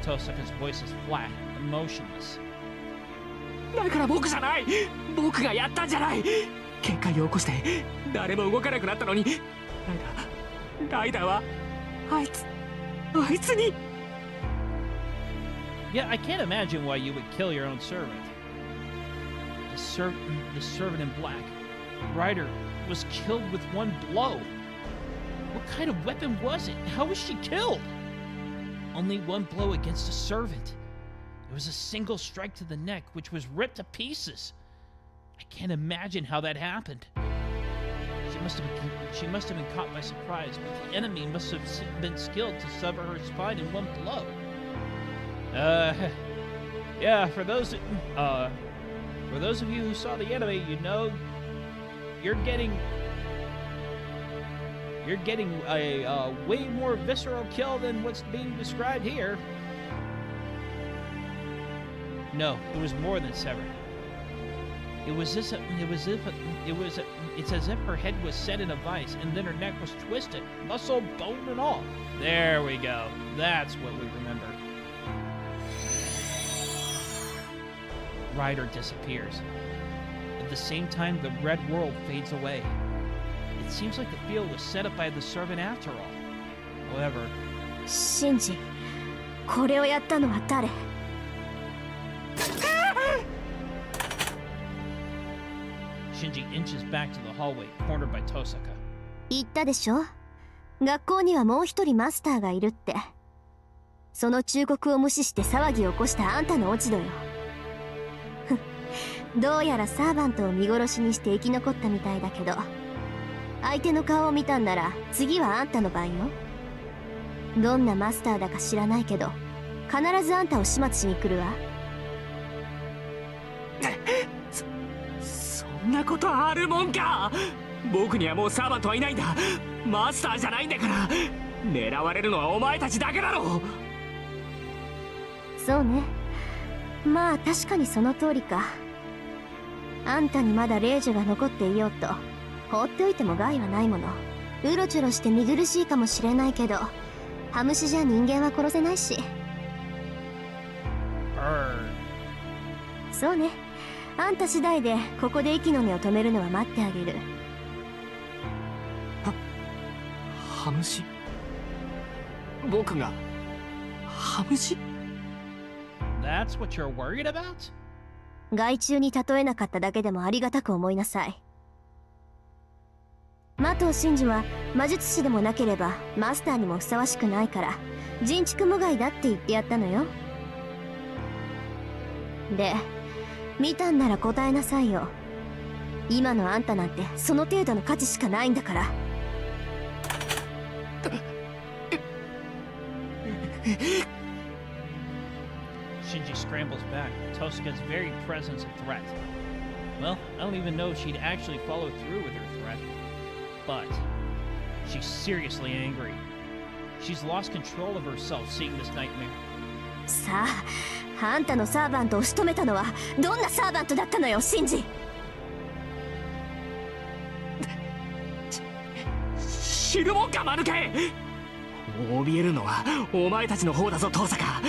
Tosaka's voice is flat, emotionless. だから僕じゃない。僕がやったんじゃない。結界を起こして誰も動かなくなったのにライダーはあいつに。 Yeah, I can't imagine why you would kill your own servant. The servant in black. Ryder was killed with one blow. What kind of weapon was it? How was she killed? Only one blow against a servant. It was a single strike to the neck, which was ripped to pieces. I can't imagine how that happened. She must have been caught by surprise, but the enemy must have been skilled to sever her spine in one blow. Yeah, for those of you who saw the anime, you know you're getting a way more visceral kill than what's being described here. No, it was more than severed. It's as if her head was set in a vice and then her neck was twisted, muscle, bone, and all. There we go. That's what we remember. Ryder disappears. At the same time, the red world fades away. It seems like the field was set up by the servant after all. However, シンジ、これをやったのは誰？ Shinji inches back to the hallway, cornered by Tosaka. 言ったでしょ？学校にはもう一人マスターがいるって。その忠告を無視して騒ぎを起こしたあんたの落ち度よ。どうやらサーバントを見殺しにして生き残ったみたいだけど、相手の顔を見たんなら次はあんたの番よ。どんなマスターだか知らないけど、必ずあんたを始末しに来るわ。そんなことあるもんか。僕にはもうサーバントはいないんだ。マスターじゃないんだから。狙われるのはお前たちだけだろ。そうね。まあ確かにその通りか。あんたにまだ霊樹が残っていようと放っておいても害はないもの。うろちょろして見苦しいかもしれないけど、ハムシじゃ人間は殺せないし。そうね。あんた次第でここで息の根を止めるのは待ってあげる。ハムシ？僕がハムシ？ That's what you're worried about? 害虫に例えなかっただけでもありがたく思いなさい。麻藤真司は魔術師でもなければマスターにもふさわしくないから人畜無害だって言ってやったのよ。で、見たんなら答えなさいよ。今のあんたなんてその程度の価値しかないんだから。Shinji scrambles back. Tosaka's very presence a threat. Well, I don't even know if she'd actually follow through with her threat. But she's seriously angry. She's lost control of herself seeing this nightmare. さあ、あんたのサーバントを仕留めたのはどんなサーバントだったのよ、シンジ。知るもんか間抜け。怯えるのはお前たちの方だぞ遠坂。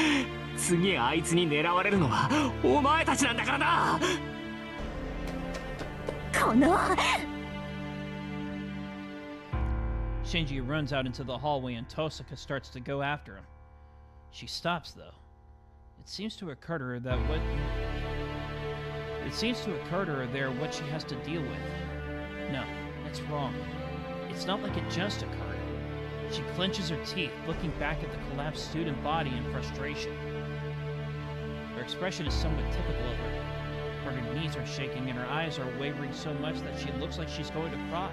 次あいつに狙われるのはお前たちなんだからな。この Shinji runs out into the hallway and Tosaka starts to go after him. She stops though. It seems to occur to her what she has to deal with. No, that's wrong. It's not like it just occurred. She clenches her teeth, looking back at the collapsed student body in frustration. Her expression is somewhat typical of her, for her knees are shaking and her eyes are wavering so much that she looks like she's going to cry.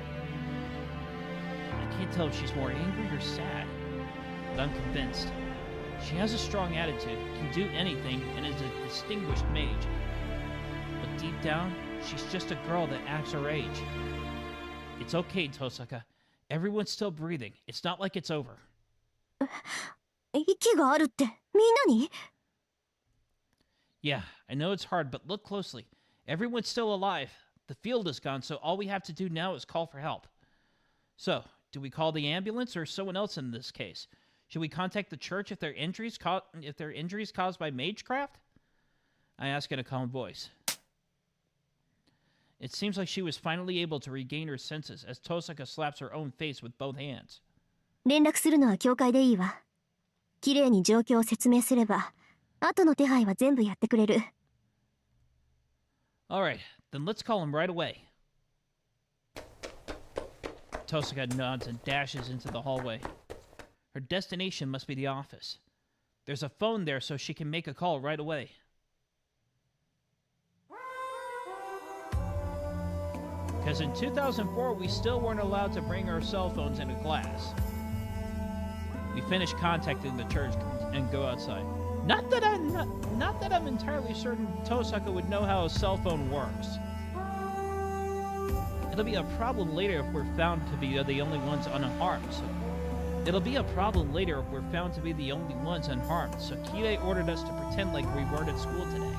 I can't tell if she's more angry or sad, but I'm convinced. She has a strong attitude, can do anything, and is a distinguished mage. But deep down, she's just a girl that acts her age. It's okay, Tosaka. Everyone's still breathing. It's not like it's over. 息があるってみんなに？ Yeah, I know it's hard, but look closely. Everyone's still alive. The field is gone, so all we have to do now is call for help. So, do we call the ambulance or someone else in this case? Should we contact the church if their injuries caused by magecraft? I ask in a calm voice. It seems like she was finally able to regain her senses as Tosaka slaps her own face with both hands. 連絡するのは教会でいいわ。きれいに状況を説明すれば、後の手配は全部やってくれる。Alright, then let's call him right away. Tosaka nods and dashes into the hallway. Her destination must be the office. There's a phone there so she can make a call right away. Because in 2004, we still weren't allowed to bring our cell phones into class. We finish contacting the church and go outside. Not that I'm entirely certain Tosaka would know how a cell phone works. It'll be a problem later if we're found to be the only ones unharmed. So Kide ordered us to pretend like we weren't at school today.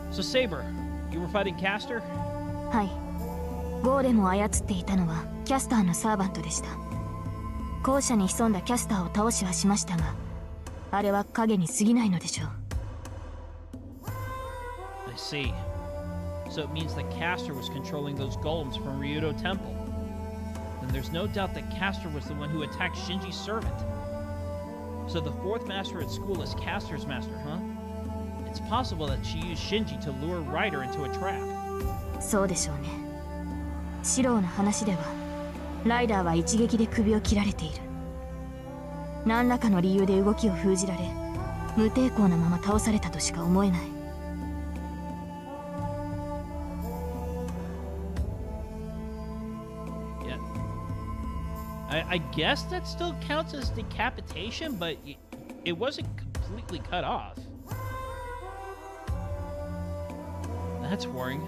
So Saber, you were fighting Castor? はい。ゴーレムを操っていたのはキャスターのサーバントでした。校舎に潜んだキャスターを倒しはしましたが、あれは影に過ぎないのでしょう。I see. So it means that Castor was controlling those golems from Ryudo Temple. Then there's no doubt that Castor was the one who attacked Shinji's servant. So the fourth master at school is Castor's master, huh? It's possible that she used Shinji to lure Ryder into a trap. そうでしょうね。シローの話では、ライダーは一撃で首を切られている。何らかの理由で動きを封じられ、無抵抗なまま倒されたとしか思えない。I guess that still counts as decapitation, but it wasn't completely cut off. That's worrying.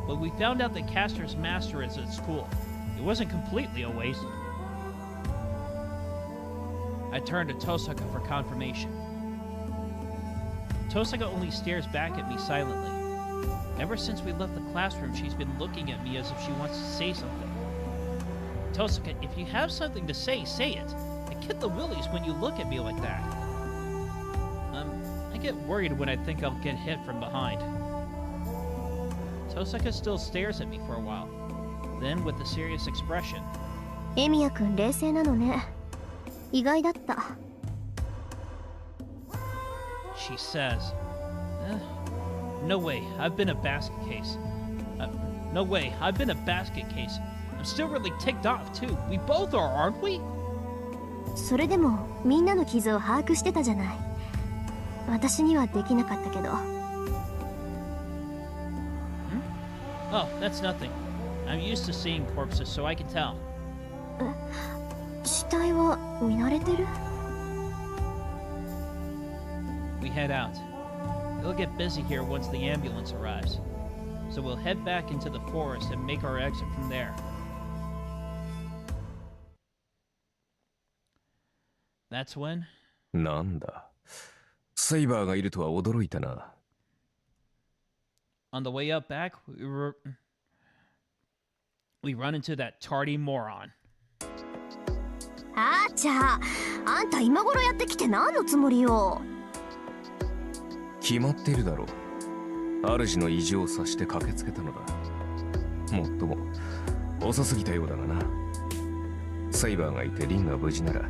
But we found out that Castor's master is at school. It wasn't completely a waste. I turned to Tosaka for confirmation. Tosaka only stares back at me silently. Ever since we left the classroom, she's been looking at me as if she wants to say something. Tosaka, if you have something to say, say it. I get the willies when you look at me like that. I get worried when I think I'll get hit from behind. Tosaka still stares at me for a while. Then, with a serious expression. エミヤ君冷静なのね。意外だった。She says, No way, I've been a basket case. No way, I've been a basket case. I'm still really ticked off too. We both are, aren't we? それでもみんなの傷を把握してたじゃない。私にはできなかったけど。Oh, that's nothing. I'm used to seeing corpses, so I can tell. 死体は見慣れてる？ We head out. It'll get busy here once the ambulance arrives. So we'll head back into the forest and make our exit from there. That's when? なんだ。セイバーがいるとは驚いたな。On the way up back, we run into that tardy moron. あーちゃ、あんた今頃やってきて何のつもりよ。決まっているだろう。主の意地を察して駆けつけたのだ。もっとも遅すぎたようだがな。セイバーがいてリンが無事なら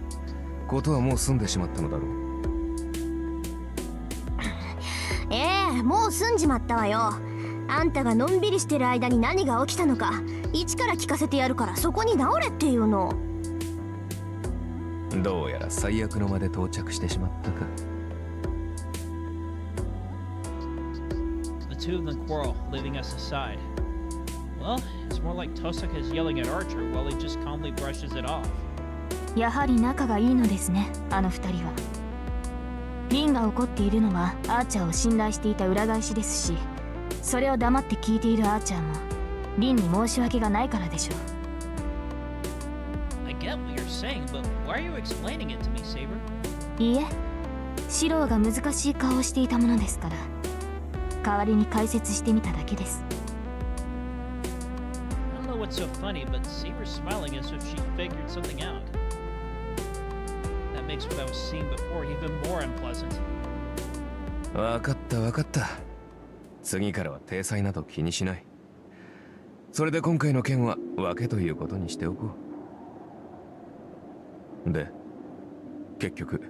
ことはもう済んでしまったのだろう。もう済んじまったわよ。あんたがのんびりしてる間に何が起きたのか一から聞かせてやるから、そこに直れっていうの。どうやら最悪の間で到着してしまったか。The two of them quarrel, leaving us aside. Well, it's more like Tosaka's yelling at Archer while he just calmly brushes it off. やはり仲がいいのですね、あの二人は。リンが怒っているのはアーチャーを信頼していた裏返しですし、それを黙って聞いているアーチャーもリンに申し訳がないからでしょう。I get what you're saying, but why are you explaining it to me, Saber? いいえ、シローが難しい顔をしていたものですから、代わりに解説してみただけです。I don't know what's so funny, but Saber's smiling as if she figured something out. That makes what I was seeing before even more unpleasant. わかったわかった。次からは体裁など気にしない。それで今回の件は分けということにしておこう。で、結局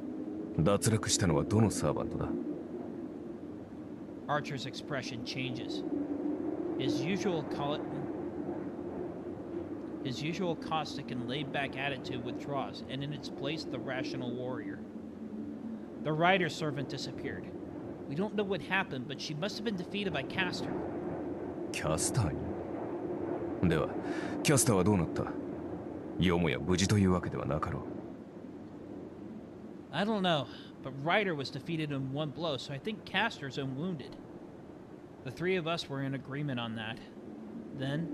脱落したのはどのサーバントだ？ Archer's expression changes. His usual caustic and laid-back attitude withdraws, and in its place, the rational warrior. The rider servant disappeared. We don't know what happened, but she must have been defeated by Castor. キャスターに？では、キャスターはどうなった？よもや無事というわけではなかろう。I don't know, but Ryder was defeated in one blow, so I think Castor's unwounded. The three of us were in agreement on that. Then...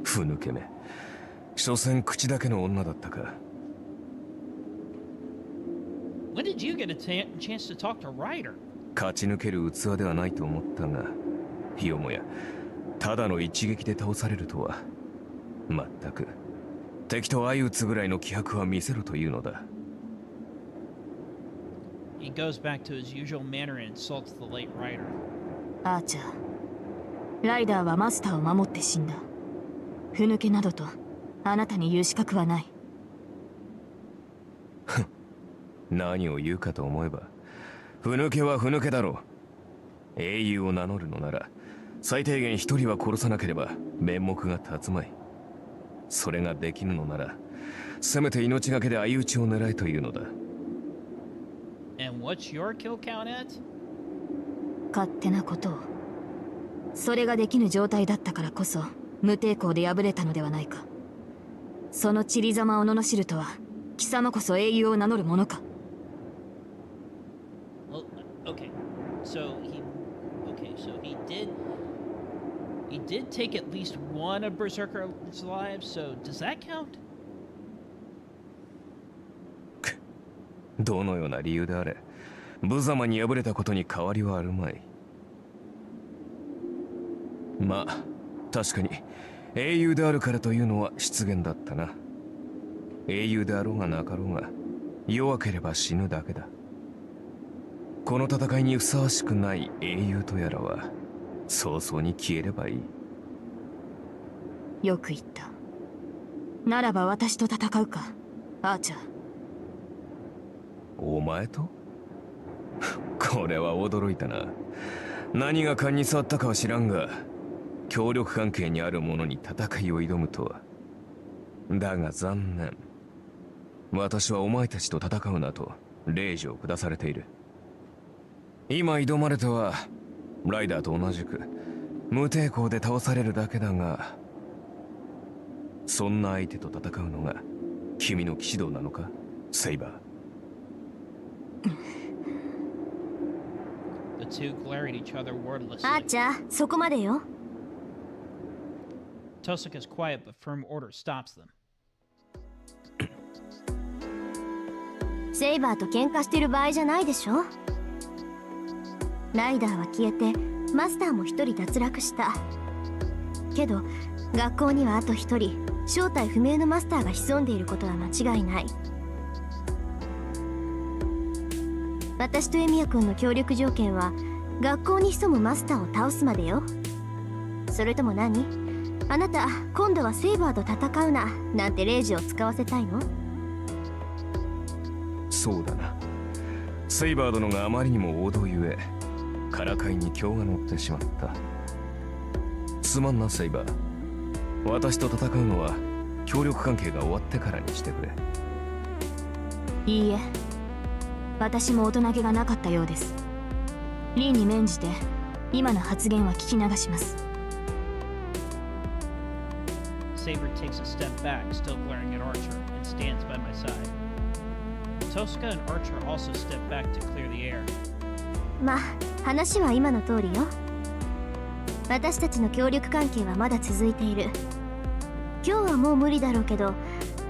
ふぬけめ。所詮口だけの女だったか。When did you get a chance to talk to Ryder? 勝ち抜ける器ではないと思ったが、よもやただの一撃で倒されるとは。まったく敵と相打つぐらいの気迫は見せるというのだ。He goes back to his usual manner and insults the late Ryder. アーチャー、ライダーはマスターを守って死んだ。ふぬけなどとあなたに言う資格はない。何を言うかと思えば、ふぬけはふぬけだろう。英雄を名乗るのなら最低限一人は殺さなければ面目が立つまい。それができぬのならせめて命がけで相打ちを狙えというのだ。 And what's your kill count at? 勝手なことを。それができぬ状態だったからこそ無抵抗で敗れたのではないか。その散りざまを罵るとは貴様こそ英雄を名乗るものか。 Well, okay. So he did take at least one of Berserker's lives, so does that count? どのような理由であれ、無様に敗れたことに変わりはあるまい。まあ、確かに英雄であるからというのは失言だったな。英雄であろうがなかろうが、弱ければ死ぬだけだ。この戦いにふさわしくない英雄とやらは、早々に消えればいい。よく言った。ならば私と戦うか、アーチャー。 お前と？これは驚いたな。何が勘に触ったかは知らんが、協力関係にある者に戦いを挑むとは。だが残念。私はお前たちと戦うなと令状を下されている。今挑まれてはライダーと同じく無抵抗で倒されるだけだが、そんな相手と戦うのが君の騎士道なのか、セイバー。The two glare at each other wordlessly. あーちゃん、そこまでよ。Tosaka's quiet but firm order stops them. セイバーと喧嘩してる場合じゃないでしょ。ライダーは消えてマスターも一人脱落した。けど学校にはあと一人正体不明のマスターが潜んでいることは間違いない。私とエミヤ君の協力条件は学校に潜むマスターを倒すまでよ。それとも何？あなた今度はセイバーと戦うななんて令状を使わせたいの？そうだな。セイバー殿があまりにも王道ゆえからかいに興が乗ってしまった。すまんなセイバー。私と戦うのは協力関係が終わってからにしてくれ。いいえ、私も大人げがなかったようです。リンに免じて今の発言は聞き流します。Saber takes a step back, still glaring at Archer, and stands by my side. Tosaka and Archer also step back to clear the air. まあ話は今の通りよ。私たちの協力関係はまだ続いている。今日はもう無理だろうけど、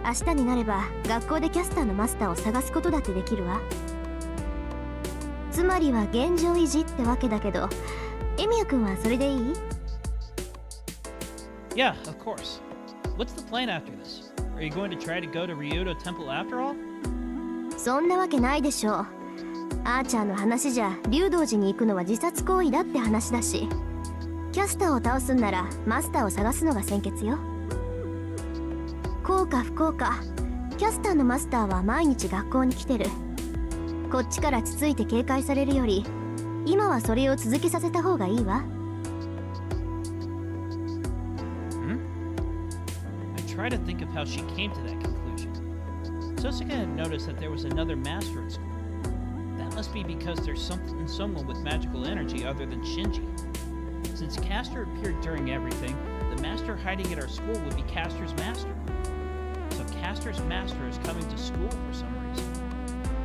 明日になれば学校でキャスターのマスターを探すことだってできるわ。つまりは現状維持ってわけだけど、エミヤ君はそれでいい？ Yeah, of course. What's the plan after this? Are you going to try to go to Ryoto Temple after all? そんなわけないでしょう。アーチャーの話じゃ竜道寺に行くのは自殺行為だって話だし、キャスターを倒すんならマスターを探すのが先決よ。幸か不幸か、キャスターのマスターは毎日学校に来てる。こっちからつついて警戒されるより今はそれを続けさせた方がいいわ。I try to think of how she came to that conclusion. Tosaka had noticed that there was another master at school. That must be because there's someone with magical energy other than Shinji. Since Castor appeared during everything, the master hiding at our school would be Castor's master. So Castor's master is coming to school for some reason.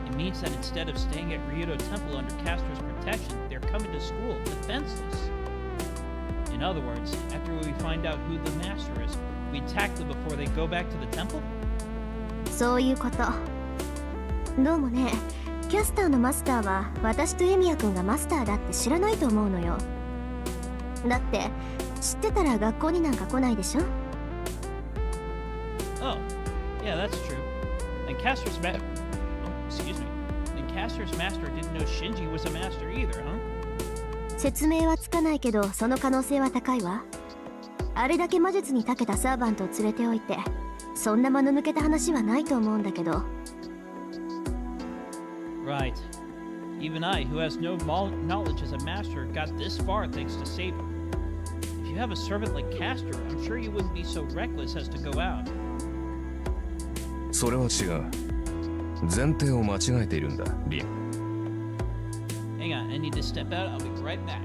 It means that instead of staying at Ryoto Temple under Castor's protection, they're coming to school defenseless. In other words, after we find out who the master is, we attack them before they go back to the temple? そういうこと。どうもね、キャスターのマスターは私とエミヤ君がマスターだって知らないと思うのよ。だって知ってたら学校になんか来ないでしょ。 Oh, yeah, that's true. And Castor's excuse me. And Castor's master didn't know Shinji was a master either, huh? 説明はつかないけどその可能性は高いわ。あれだけ魔術に長けたサーバントを連れておいてそんな間の抜けた話はないと思うんだけど。 Right. Even I, who has no knowledge as a master, got this far thanks to Saber. If you have a servant like Castor, I'm sure you wouldn't be so reckless as to go out. それは違う。前提を間違えているんだ、リン。Hang on, I need to step out. I'll be right back.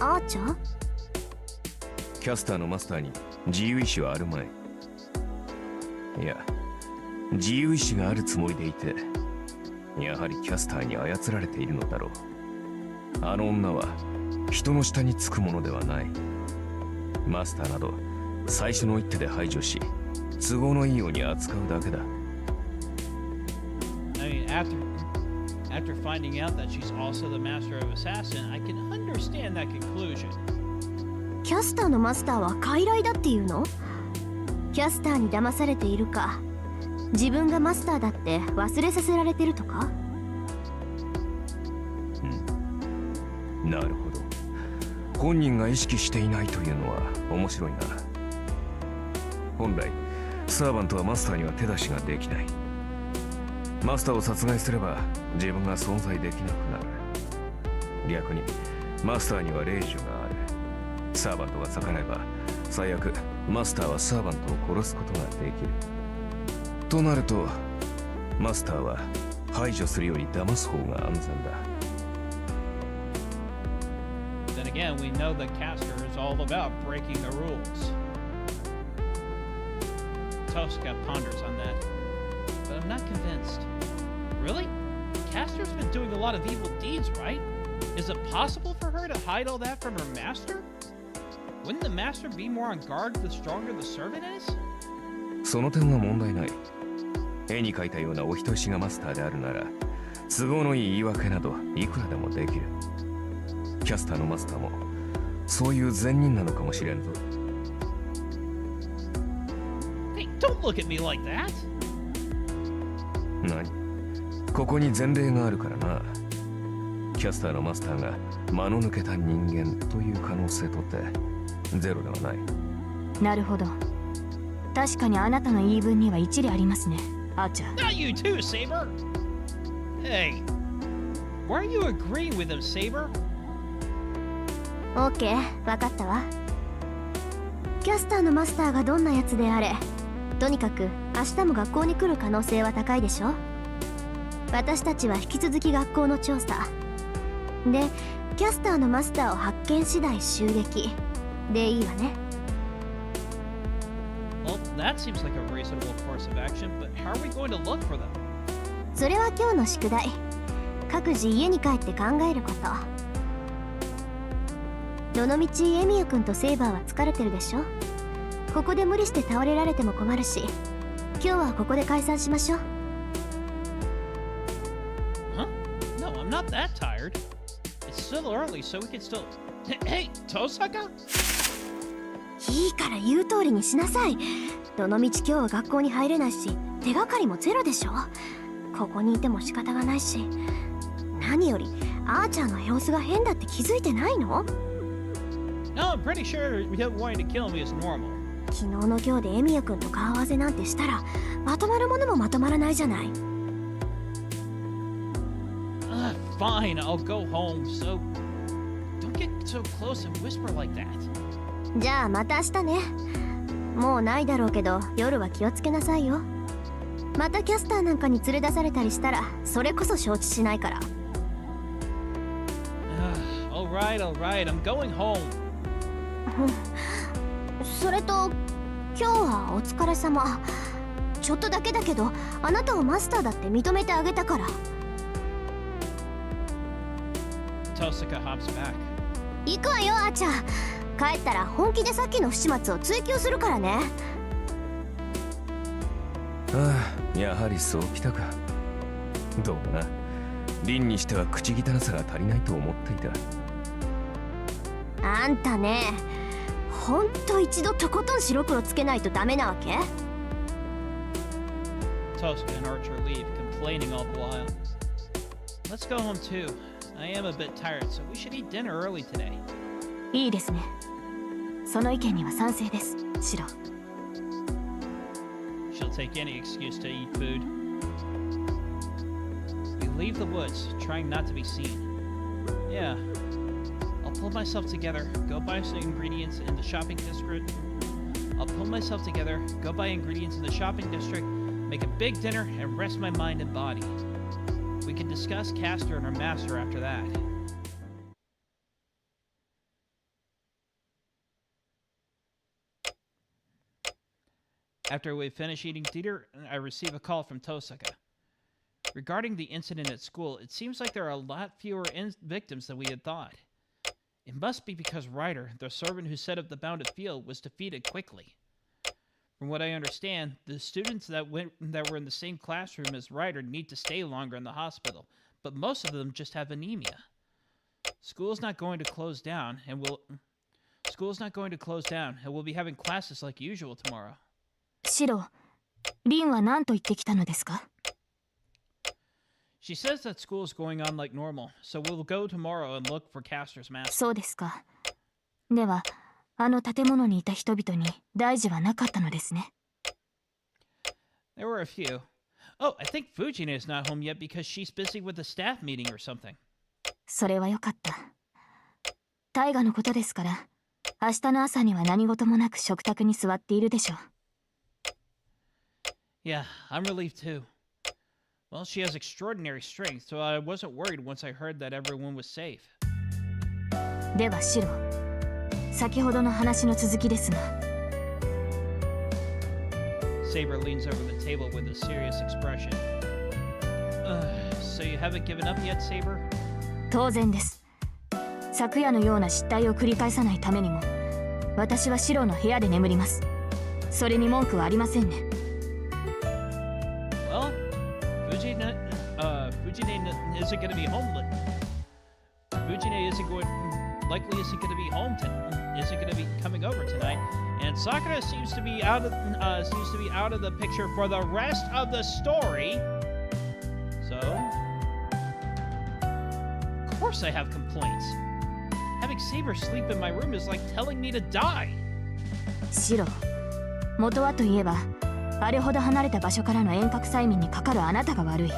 アーチャー？キャスターのマスターに自由意志はあるまい。いや、自由意志があるつもりでいて、やはりキャスターに操られているのだろう。あの女は人の下につくものではない。マスターなど最初の一手で排除し、都合のいいように扱うだけだ。I mean, after finding out that she's also the master of assassin, I can understand that conclusion. キャスターのマスターは傀儡だっていうの？キャスターに騙されているか、自分がマスターだって忘れさせられてるとか？なるほど。本人が意識していないというのは面白いな。本来サーバントはマスターには手出しができない。マスターを殺害すれば自分が存在できなくなる。逆にマスターには令状がある。サーバントが逆らえば最悪マスターはサーバントを殺すことができる。となるとマスターは排除するより騙す方が安全だ。Then again, we know that Caster is all about breaking the rules. Tosca ponders on that, but I'm not convinced. Really? Caster's been doing a lot of evil deeds, right? Is it possible for her to hide all that from her master? Wouldn't the master be more on guard the stronger the servant is? その点は問題ない。絵に描いたようなお人よしがマスターであるなら、都合のいい言い訳などいくらでもできる。キャスターのマスターもそういう善人なのかもしれんぞ。Hey, don't look at me like that! 何？ここに前例があるからな。キャスターのマスターが間の抜けた人間という可能性とってゼロではない。なるほど。確かにあなたの言い分には一理ありますね、アーチャー。Not you too, Saber! Hey, why are you agreeing with him, Saber? オッケー、分かったわ。キャスターのマスターがどんなやつであれ、とにかく明日も学校に来る可能性は高いでしょ。私たちは引き続き学校の調査で、キャスターのマスターを発見次第襲撃でいいわね。Well, that seems like a reasonable course of action, but how are we going to look for them? それは今日の宿題。各自家に帰って考えること。どのみちエミユ君とセイバーは疲れてるでしょ。ここで無理して倒れられても困るし、今日はここで解散しましょう。Huh? No, I'm not that tired. It's still early, so we can still... Hey, Tosaka? いいから言う通りにしなさい。どのみち今日は学校に入れないし、手がかりもゼロでしょ。ここにいても仕方がないし、何よりアーチャーの様子が変だって気づいてないの？ No, I'm pretty sure him wanting to kill me is normal. 昨日の今日でエミヤ君と顔合わせなんてしたら、まとまるものもまとまらないじゃない。Fine, I'll go home, so... Don't get so close and whisper like that. じゃあまた明日ね。もうないだろうけど、夜は気をつけなさいよ。またキャスターなんかに連れ出されたりしたら、それこそ承知しないから。Alright, I'm going home. それと、今日はお疲れ様。ちょっとだけだけど、あなたをマスターだって認めてあげたから。Tosaka hops back. 行くわよ、あーちゃん。帰ったら本気でさっきの不始末を追求するからね。ああ、やはりそうきたか。どうもな。凛にしては口汚さが足りないと思っていた。あんたね、ほんと一度とことん白黒つけないとダメなわけ？ Tosaka and Archer leave, complaining all the while. Let's go home too. I am a bit tired, so we should eat dinner early today. いいですね。その意見には賛成です、シロ。She'll take any excuse to eat food. We leave the woods, trying not to be seen. Yeah, I'll pull myself together, go buy some ingredients in the shopping district. Make a big dinner, and rest my mind and body. We can discuss Castor and her master after that. After we finish eating dinner, I receive a call from Tosaka. Regarding the incident at school, it seems like there are a lot fewer victims than we had thought. It must be because Ryder, the servant who set up the bounded field, was defeated quickly. From what I understand, the students that were in the same classroom as Ryder need to stay longer in the hospital, but most of them just have anemia. School's not going to close down, and we'll be having classes like usual tomorrow. シロ、リンは何と言ってきたのですか？ She says that school is going on like normal, so we'll go tomorrow and look for Castor's mask. そうですか。では、あの建物にいた人々に大事はなかったのですね。There were a few. Oh, I think Fujine is not home yet because she's busy with a staff meeting or something. それはよかった。大河のことですから、明日の朝には何事もなく食卓に座っているでしょう。Yeah, I'm relieved too. Well, she has extraordinary strength, so I wasn't worried once I heard that everyone was safe. ではシロ、先ほどの話の続きですが。Saber leans over the table with a serious expression. So you haven't given up yet, Saber? 当然です。昨夜のような失態を繰り返さないためにも、私はシロの部屋で眠ります。それに文句はありませんね。Well, Fujine isn't going to be home. Fujine isn't going to be home isn't going to be coming over tonight, and Sakura seems to be out of the picture for the rest of the story. So, of course, I have complaints. Having Saber sleep in my room is like telling me to die. シロ、元はといえば、あれほど離れた場所からの遠隔催眠にかかるあなたが悪い。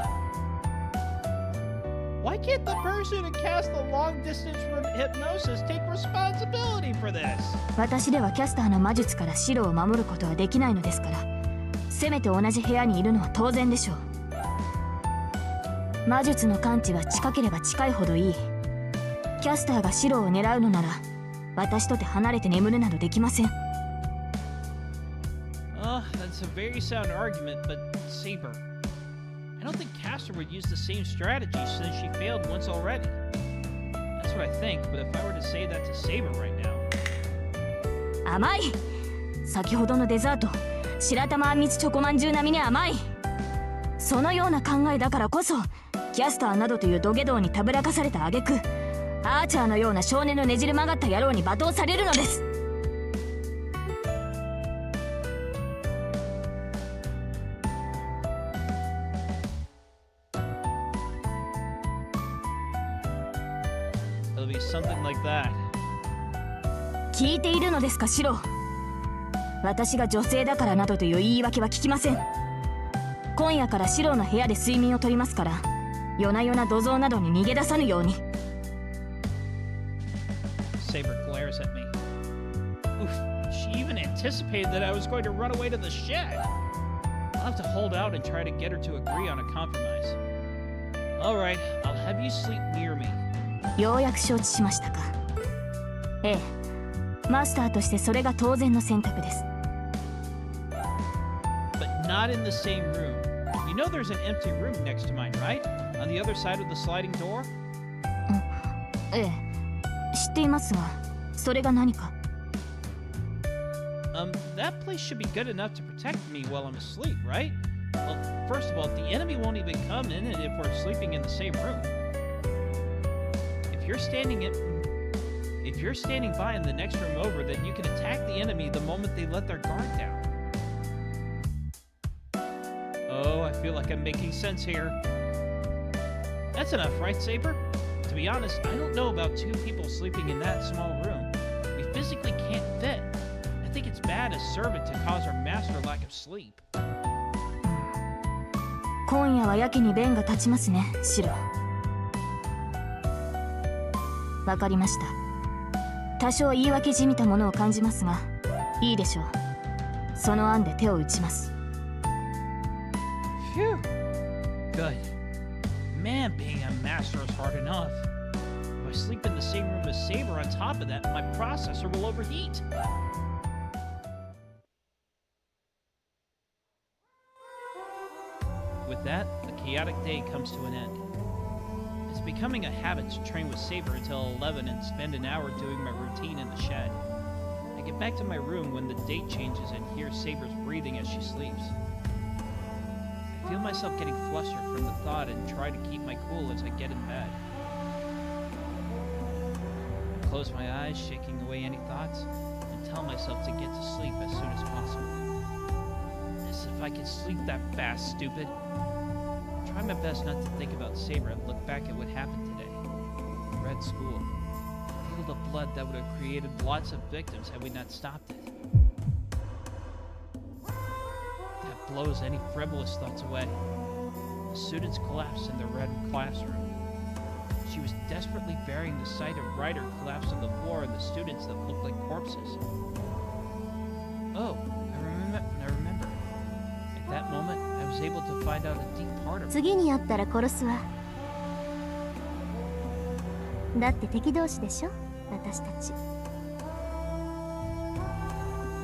Why can't the person who cast the long-distance hypnosis take responsibility for this? 私ではキャスターの魔術からシロを守ることはできないのですから、せめて同じ部屋にいるのは当然でしょう。魔術の感知は近ければ近いほどいい。キャスターがシロを狙うのなら、私とて離れて眠るなどできません。That's a very sound argument, but Saber, I don't think Castor would use the same strategy since she failed once already. That's what I think, but if I were to say that to Saber right now... 甘い。先ほどのデザート、白玉あんみつチョコまんじゅう並みに甘い。そのような考えだからこそ、キャスターなどという土下道にたぶらかされた挙句、アーチャーのような少年のねじれ曲がった野郎に罵倒されるのです。It'll be something like that. 聞いているのですか、シロ。私が女性だからなどという言い訳は聞きません。今夜からシロの部屋で睡眠をとりますから、夜な夜な土蔵などに逃げ出さぬように。Saber glares at me. Oof, she even anticipated that I was going to run away to the shed. I'll have to hold out and try to get her to agree on a compromise. Alright, I'll have you sleep near me. ようやく承知しましたか。ええ、マスターとしてそれが当然の選択です。But not in the same room. You know there's an empty room next to mine, right? On the other side of the sliding door? ええ、知っていますが、それが何か。That place should be good enough to protect me while I'm asleep, right? Well, first of all, the enemy won't even come in it if we're sleeping in the same room. If you're standing by in the next room over, then you can attack the enemy the moment they let their guard down. Oh, I feel like I'm making sense here. That's enough, right, Saber? To be honest, I don't know about two people sleeping in that small room. We physically can't fit. I think it's bad as servant to cause our master lack of sleep. 今夜はやけに弁が立ちますね、シロ。わかりました。多少言い訳じみたものを感じますが、いいでしょう。その案で手を打ちます。Phew. Good. Man, being a master is hard enough. If I sleep in the same room as Saber on top of that, my processor will overheat. With that, the chaotic day comes to an end. It's becoming a habit to train with Saber until 11 and spend an hour doing my routine in the shed. I get back to my room when the date changes and hear Saber's breathing as she sleeps. I feel myself getting flustered from the thought and try to keep my cool as I get in bed. I close my eyes, shaking away any thoughts, and tell myself to get to sleep as soon as possible. As if I could sleep that fast, stupid. I try my best not to think about Saber and look back at what happened today. Red School. Feel the blood that would have created lots of victims had we not stopped it. That blows any frivolous thoughts away. The students collapsed in the red classroom. She was desperately burying the sight of Ryder collapsed on the floor and the students that looked like corpses. Oh, I remember. At that moment, I was able to find out a deep part of her. 次に会ったら殺すわ。だって敵同士でしょ、私たち。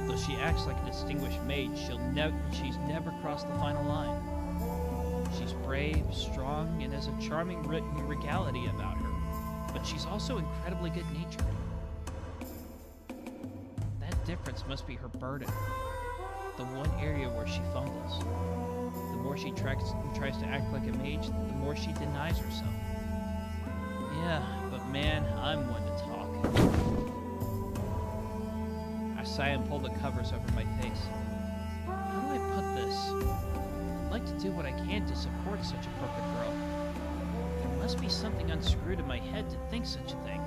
Though she acts like a distinguished maid, she's never crossed the final line. She's brave, strong, and has a charming regality about her, but she's also incredibly good-natured. That difference must be her burden, the one area where she fumbles. The more she tries to act like a mage, the more she denies herself. Yeah, but man, I'm one to talk. I sigh and pull the covers over my face. How do I put this? I'd like to do what I can to support such a perfect girl. There must be something unscrewed in my head to think such a thing.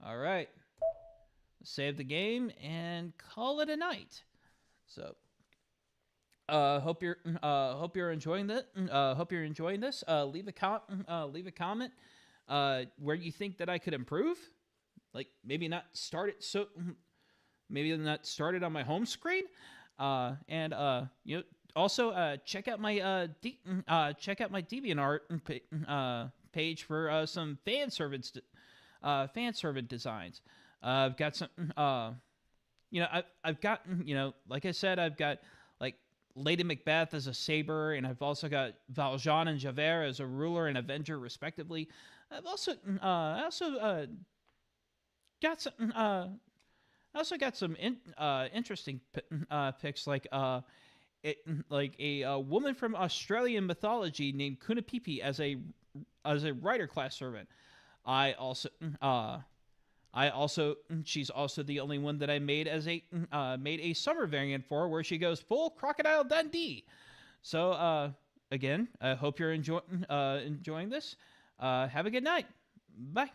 All right. Save the game and call it a night. So, hope you're enjoying that. Hope you're enjoying this. Leave a comment. Where you think that I could improve. Like maybe not start it on my home screen. And also check out my DeviantArt page for some fan servant designs. I've got some, I've got, like I said, I've got like Lady Macbeth as a saber, and I've also got Valjean and Javert as a ruler and avenger, respectively. I've also, got some interesting pics, like a woman from Australian mythology named Kunapipi as a Rider class servant. She's also the only one that I made as made a summer variant for, where she goes full Crocodile Dundee. So again, I hope you're enjoying this. Have a good night. Bye.